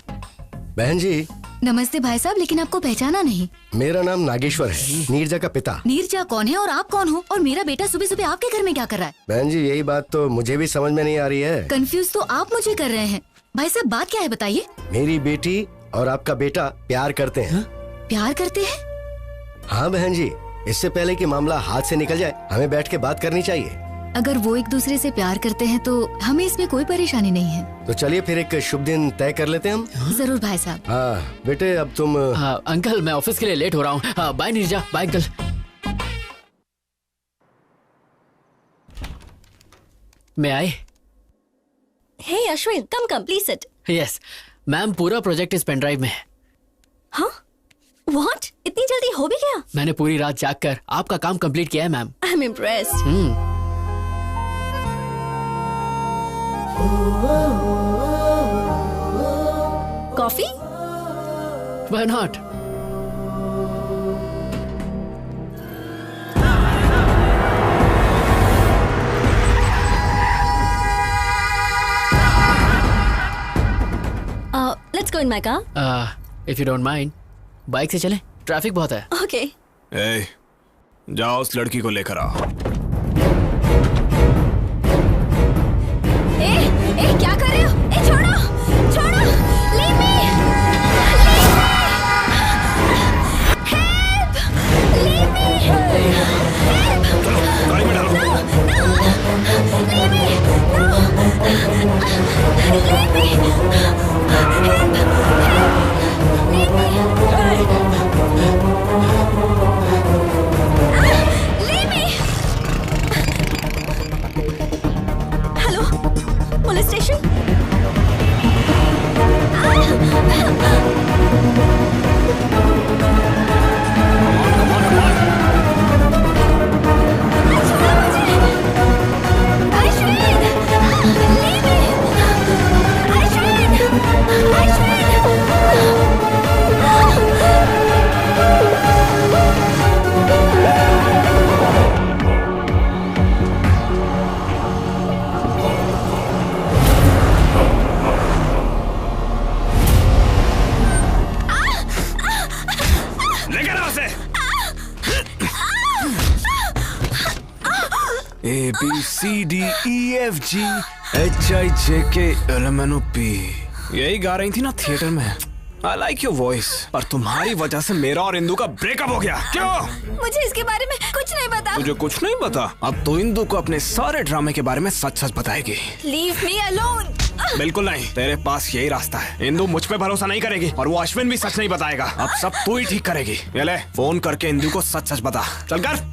बहन जी। नमस्ते भाई साहब, लेकिन आपको पहचाना नहीं। मेरा नाम नागेश्वर है, नीरजा का पिता। नीरजा कौन है और आप कौन हो? और मेरा बेटा सुबह सुबह आपके घर में क्या कर रहा है? बहन जी यही बात तो मुझे भी समझ में नहीं आ रही है। कंफ्यूज तो आप मुझे कर रहे हैं। भाई साहब बात क्या है बताइए। मेरी बेटी और आपका बेटा प्यार करते हैं। प्यार करते हैं? हाँ बहन जी, इससे पहले कि मामला हाथ से निकल जाए हमें बैठ के बात करनी चाहिए। अगर वो एक दूसरे से प्यार करते हैं तो हमें इसमें कोई परेशानी नहीं है। तो चलिए फिर एक शुभ दिन तय कर लेते हैं हम। जरूर भाई साहब। हाँ बेटे अब तुम। अंकल मैं ऑफिस के लिए लेट हो रहा हूँ। Bye Neerja, bye uncle. मैं आए। Hey Ashwin, come please sit. Yes ma'am, पूरा प्रोजेक्ट इस पेन ड्राइव में है। हाँ? व्हाट? इतनी जल्दी हो भी गया? मैंने पूरी रात जागकर आपका काम कंप्लीट किया है ma'am. I am impressed. Coffee? Why not? Let's go in my car. If you don't mind, bike से चलें, ट्रैफिक बहुत है। Okay. ए, जाओ उस लड़की को लेकर आओ। ए, क्या कर रहे हो? ए, छोड़ो, छोड़ो, leave me, help, leave me, help, गाड़ी में डालो। no, leave me, no, leave me, help, leave me, leave me. Hello, police station? A B C D E F G H I J K L M N O P यही गा रही थी ना theatre में। I like your voice, पर तुम्हारी वजह से मेरा और इंदु का ब्रेकअप हो गया। क्यों? मुझे इसके बारे में कुछ नहीं पता। तुझे कुछ नहीं पता? अब तो इंदु को अपने सारे ड्रामे के बारे में सच सच बताएगी। Leave me alone. बिल्कुल नहीं, तेरे पास यही रास्ता है। इंदु मुझ पे भरोसा नहीं करेगी और वो अश्विन भी सच नहीं बताएगा। अब सब तू ही ठीक करेगी। ये ले फोन करके इंदु को सच सच बता। चल कर।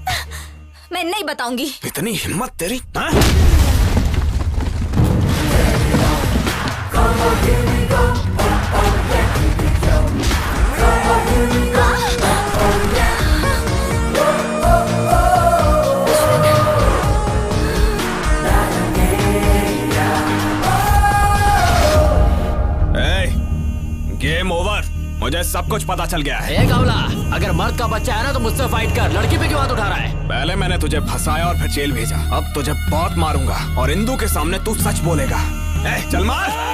मैं नहीं बताऊंगी। इतनी हिम्मत तेरी? हाँ? Game over. मुझे सब कुछ पता चल गया है। कावला, अगर मर्द का बच्चा है ना तो मुझसे फाइट कर। लड़की पे क्यों हाथ उठा रहा है? पहले मैंने तुझे फंसाया और फिर जेल भेजा। अब तुझे बहुत मारूंगा और इंदु के सामने तू सच बोलेगा। चल मार।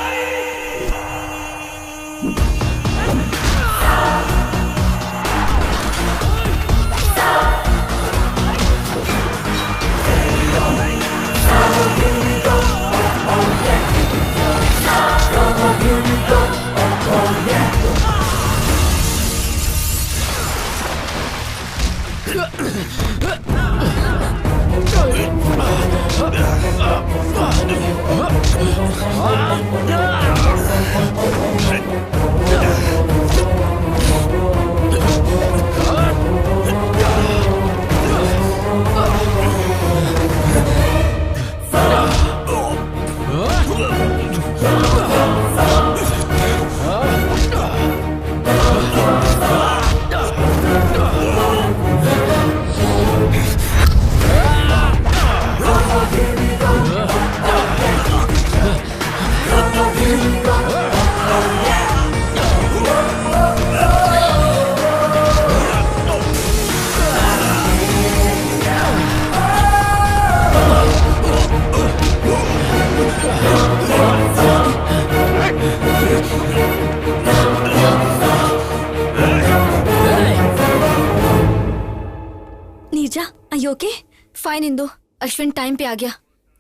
Okay fine Indu. Ashwin time पे आ गया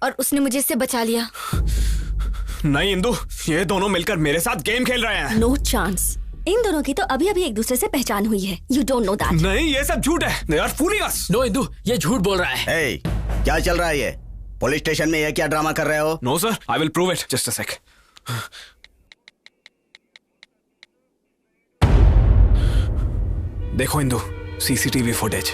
और उसने मुझे इससे बचा लिया। नहीं इंदु, ये दोनों मिलकर मेरे साथ गेम खेल रहे हैं। No chance. इन दोनों की तो अभी अभी एक दूसरे से पहचान हुई है। You don't know that. नहीं, ये सब झूठ है। They are fooling us. No Indu, ये झूठ बोल रहा है। Hey, क्या चल रहा है ये? पुलिस स्टेशन में ये क्या ड्रामा कर रहे हो? No sir, I will prove it. Just a sec. देखो इंदु, सीसीटीवी फुटेज।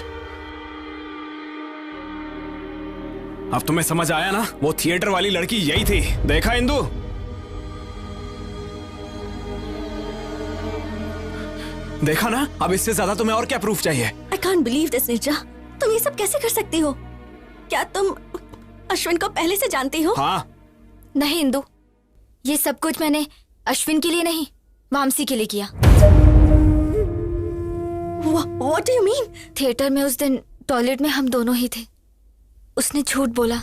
अब तुम्हें समझ आया ना? वो थिएटर वाली लड़की यही थी। देखा इंदु? देखा ना? अब इससे ज्यादा तुम्हें और क्या प्रूफ चाहिए? I can't believe this Neerja. तुम ये सब कैसे कर सकती हो? क्या तुम अश्विन को पहले से जानती हो? हाँ। नहीं इंदु, ये सब कुछ मैंने अश्विन के लिए नहीं, वामसी के लिए किया। What do you mean? Theatre में उस दिन टॉयलेट में हम दोनों ही थे। उसने झूठ बोला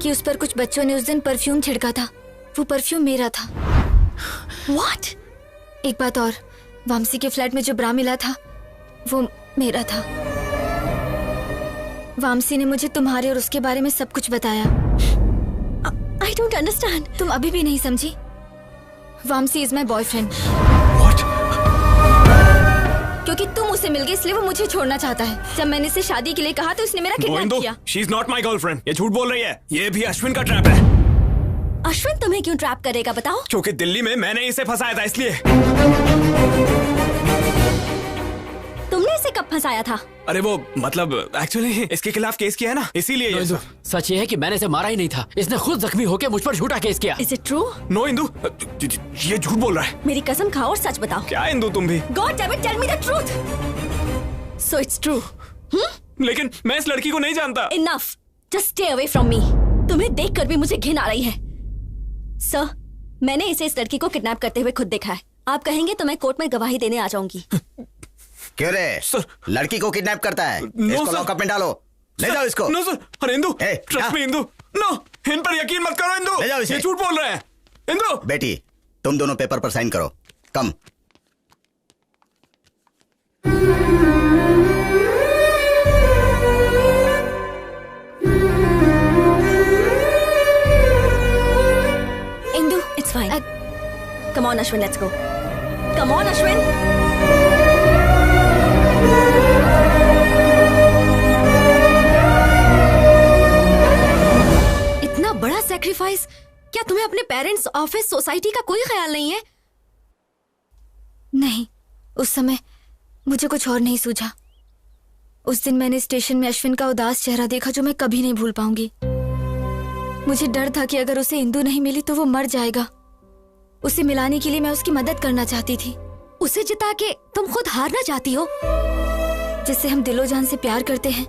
कि उस पर कुछ बच्चों ने उस दिन परफ्यूम छिड़का था। वो परफ्यूम मेरा था। What? एक बात और, वामसी के फ्लैट में जो ब्रा मिला था वो मेरा था। वामसी ने मुझे तुम्हारे और उसके बारे में सब कुछ बताया। I don't understand. तुम अभी भी नहीं समझी? Vamsi is my boyfriend. क्योंकि तुम उसे मिल गए इसलिए वो मुझे छोड़ना चाहता है। जब मैंने इसे शादी के लिए कहा तो उसने मेरा किडनैप किया। She is not my girlfriend. ये झूठ बोल रही है। ये भी अश्विन का ट्रैप है। अश्विन तुम्हें क्यों ट्रैप करेगा बताओ? क्योंकि दिल्ली में मैंने इसे फंसाया था इसलिए। तुमने इसे कब फंसाया था? अरे वो मतलब एक्चुअली इसके खिलाफ केस किया है ना, इसीलिए ये सच ये है कि मैंने इसे मारा ही नहीं था। इसने खुद जख्मी होकर मुझ पर झूठा केस किया। Is it true? No Indu, ये झूठ बोल रहा है। मेरी कसम खाओ और सच बताओ। क्या इंदु तुम भी? God damn it, tell me the truth. So it's true. लेकिन मैं इस लड़की को नहीं जानता। Enough. Just stay away from me. तुम्हें देखकर भी मुझे घिन आ रही है। सर, मैंने इसे इस लड़की को किडनैप करते हुए खुद देखा है। आप कहेंगे तो मैं कोर्ट में गवाही देने आ जाऊंगी। क्यों रे? लड़की को किडनैप करता है? इसको लॉकअप में डालो। ले जाओ इसको। No sir. अरे Indu, trust me Indu. No, इन पर यकीन मत करो इंदु। ले जाओ इसे। ये झूठ बोल रहे हैं। इंदु। बेटी, तुम दोनों पेपर पर साइन करो। कम। Indu, it's fine. Come on, Ashwin, let's go. Come on, Ashwin. इतना बड़ा सैक्रिफाइस, क्या तुम्हें अपने पेरेंट्स, ऑफिस, सोसाइटी का कोई ख्याल नहीं है? नहीं, उस समय मुझे कुछ और नहीं सूझा। उस दिन मैंने स्टेशन में अश्विन का उदास चेहरा देखा जो मैं कभी नहीं भूल पाऊंगी। मुझे डर था कि अगर उसे इंदु नहीं मिली तो वो मर जाएगा। उसे मिलाने के लिए मैं उसकी मदद करना चाहती थी। उसे जिता के तुम खुद हारना चाहती हो? जिससे हम दिलो जान से प्यार करते हैं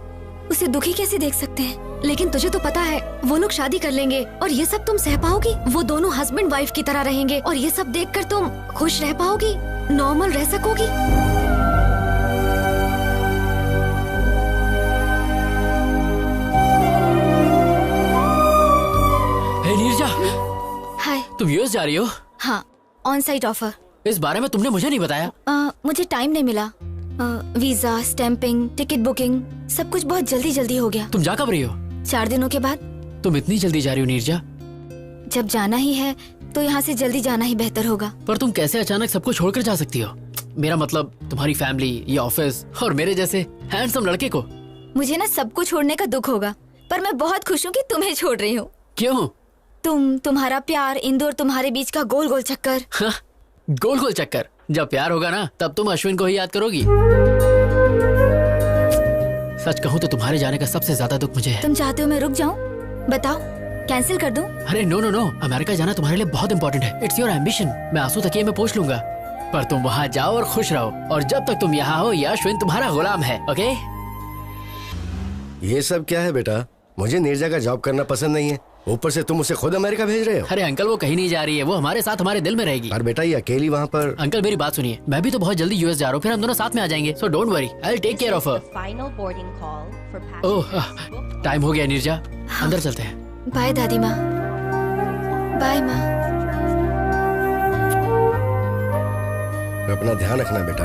उसे दुखी कैसे देख सकते हैं? लेकिन तुझे तो पता है वो लोग शादी कर लेंगे और ये सब तुम सह पाओगी? वो दोनों हस्बैंड वाइफ की तरह रहेंगे और ये सब देखकर तुम खुश रह पाओगी, नॉर्मल रह सकोगी? हे नीरजा, हाय। तुम यूएस जा रही हो? हाँ, ऑन साइट ऑफर। इस बारे में तुमने मुझे नहीं बताया। मुझे टाइम नहीं मिला। वीजा, स्टैंपिंग, टिकट बुकिंग, सब कुछ बहुत जल्दी जल्दी हो गया। तुम जा कब रही हो? 4 दिनों के बाद। तुम इतनी जल्दी जा रही हो नीरजा? जब जाना ही है तो यहाँ से जल्दी जाना ही बेहतर होगा। पर तुम कैसे अचानक सबको छोड़कर जा सकती हो? मेरा मतलब तुम्हारी फैमिली, ये ऑफिस और मेरे जैसे हैंडसम लड़के को। मुझे ना सबको छोड़ने का दुख होगा, पर मैं बहुत खुश हूँ कि तुम्हें छोड़ रही हूँ। क्यों? तुम्हारा प्यार, इंदु और तुम्हारे बीच का गोल गोल चक्कर। हाँ, गोल गोल चक्कर। जब प्यार होगा ना तब तुम अश्विन को ही याद करोगी। सच कहूँ तो तुम्हारे जाने का सबसे ज्यादा दुख मुझे है। तुम चाहते हो मैं रुक जाऊँ? बताओ, कैंसिल कर दूं? अरे नो नो नो, अमेरिका जाना तुम्हारे लिए बहुत इंपॉर्टेंट है। It's your ambition. मैं आंसू तकिए में पोंछ लूंगा, पर तुम वहाँ जाओ और खुश रहो। और जब तक तुम यहाँ हो, ये अश्विन तुम्हारा गुलाम है। ओके? ये सब क्या है बेटा? मुझे नीरजा का जॉब करना पसंद नहीं है, ऊपर से तुम उसे खुद अमेरिका भेज रहे हो। अरे अंकल, वो कहीं नहीं जा रही है, वो हमारे साथ हमारे दिल में रहेगी। और बेटा ये अकेली वहाँ पर। अंकल मेरी बात सुनिए, मैं भी तो बहुत जल्दी यूएस जा रहा हूँ, फिर हम दोनों साथ में आ जाएंगे। So don't worry, I will take care of her. Oh, time हो गया नीरजा, अंदर चलते हैं। बाय दादी माँ। बाय माँ। अपना ध्यान रखना बेटा।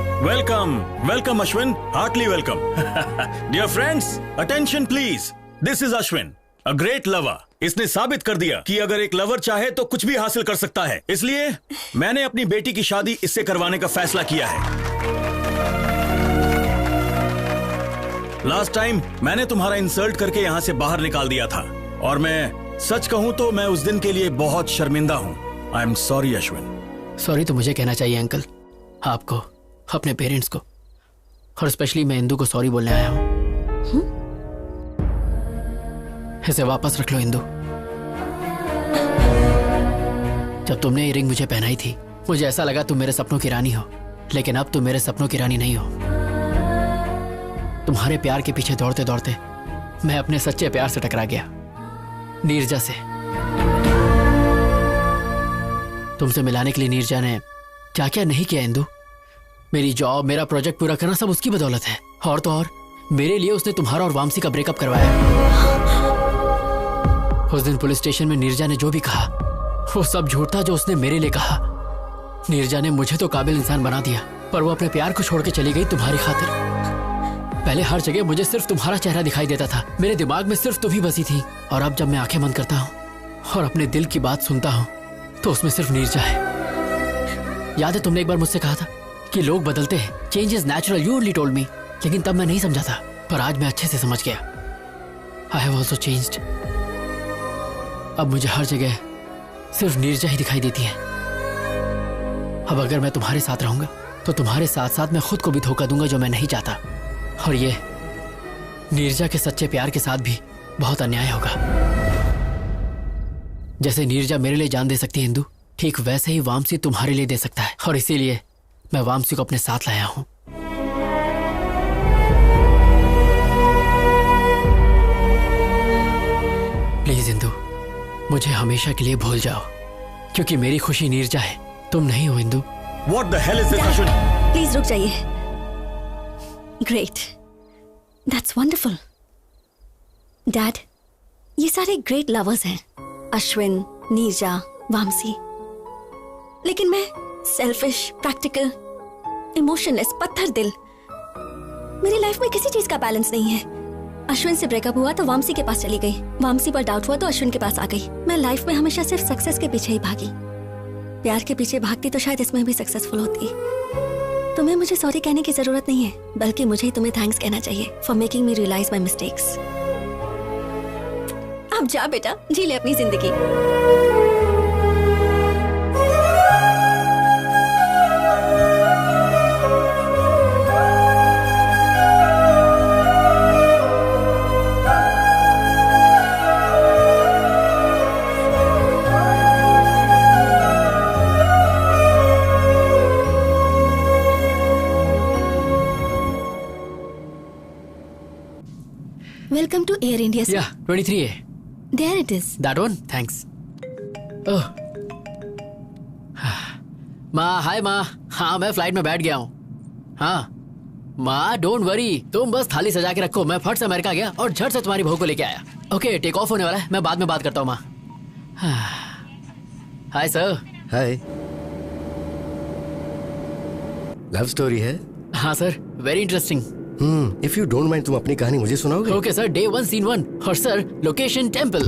Welcome welcome Ashwin, heartly welcome. Dear friends, attention please. This is Ashwin, a great lover. इसने साबित कर दिया कि अगर एक लवर चाहे तो कुछ भी हासिल कर सकता है। इसलिए मैंने अपनी बेटी की शादी इससे करवाने का फैसला किया है। लास्ट टाइम मैंने तुम्हारा इंसल्ट करके यहां से बाहर निकाल दिया था, और मैं सच कहूं तो मैं उस दिन के लिए बहुत शर्मिंदा हूं। I am sorry Ashwin. Sorry तो मुझे कहना चाहिए अंकल, आपको, अपने पेरेंट्स को, और स्पेशली मैं इंदू को सॉरी बोलने आया हूं। इसे वापस रख लो इंदू। जब तुमने ये रिंग मुझे पहनाई थी, मुझे ऐसा लगा तुम मेरे सपनों की रानी हो, लेकिन अब तुम मेरे सपनों की रानी नहीं हो। तुम्हारे प्यार के पीछे दौड़ते दौड़ते मैं अपने सच्चे प्यार से टकरा गया, नीरजा से। तुमसे मिलाने के लिए नीरजा ने क्या क्या नहीं किया इंदू। मेरी जॉब, मेरा प्रोजेक्ट पूरा करना सब उसकी बदौलत है। और तो और मेरे लिए उसने तुम्हारा और वामसी का ब्रेकअप करवाया। उस दिन पुलिस स्टेशन में नीरजा ने जो भी कहा वो सब झूठ था जो उसने मेरे लिए कहा। नीरजा ने मुझे तो काबिल इंसान बना दिया, पर वो अपने प्यार को छोड़ के चली गई तुम्हारी खातिर। पहले हर जगह मुझे सिर्फ तुम्हारा चेहरा दिखाई देता था, मेरे दिमाग में सिर्फ तुम ही बसी थी। और अब जब मैं आंखें बंद करता हूँ और अपने दिल की बात सुनता हूँ तो उसमें सिर्फ नीरजा है। याद है तुमने एक बार मुझसे कहा था कि लोग बदलते हैं, change is natural, you only told me. लेकिन तब मैं नहीं समझा था, पर आज मैं अच्छे से समझ गया। I have also changed. अब मुझे हर जगह सिर्फ नीरजा ही दिखाई देती है। अब अगर मैं तुम्हारे साथ रहूंगा तो तुम्हारे साथ साथ मैं खुद को भी धोखा दूंगा, जो मैं नहीं चाहता। और ये नीरजा के सच्चे प्यार के साथ भी बहुत अन्याय होगा। जैसे नीरजा मेरे लिए जान दे सकती है इंदू, ठीक वैसे ही वामसी तुम्हारे लिए दे सकता है। और इसीलिए मैं वामसी को अपने साथ लाया हूं। प्लीज इंदू, मुझे हमेशा के लिए भूल जाओ, क्योंकि मेरी खुशी नीरजा है, तुम नहीं हो Indu. What the hell is this, Ashwin? Please रुक जाइए। Great, that's wonderful. डैड, ये सारे ग्रेट लवर्स हैं, अश्विन, नीरजा, वामसी। लेकिन मैं सेल्फिश, प्रैक्टिकल, इमोशनलेस, पत्थर दिल। मेरी लाइफ में किसी चीज का बैलेंस नहीं है। अश्विन से ब्रेकअप हुआ तो वामसी के पास चली गई, वामसी पर डाउट हुआ तो अश्विन के पास आ गई। मैं लाइफ में हमेशा सिर्फ सक्सेस के पीछे ही भागी। प्यार के पीछे भागती तो शायद इसमें भी सक्सेसफुल होती। तुम्हें मुझे सॉरी कहने की जरूरत नहीं है, बल्कि मुझे ही तुम्हें थैंक्स कहना चाहिए for making me realise my mistakes. अब जा बेटा, जी ले अपनी जिंदगी। Welcome to Air India, sir. Yeah, 23A. There it is. That one? Thanks. Oh. माँ, हाय माँ। हाँ, मैं फ्लाइट में बैठ गया हूँ। हाँ माँ, डोंट वरी, तुम बस थाली सजा के रखो। मैं फट से अमेरिका गया और झट से तुम्हारी बहू को लेके आया। ओके, टेक ऑफ होने वाला है, मैं बाद में बात करता हूँ माँ। Hi sir. Hi. Love story है? हाँ sir, very interesting. If you don't mind, तुम अपनी कहानी मुझे सुनाओगे? Okay sir, day 1 scene 1। और सर, लोकेशन टेंपल।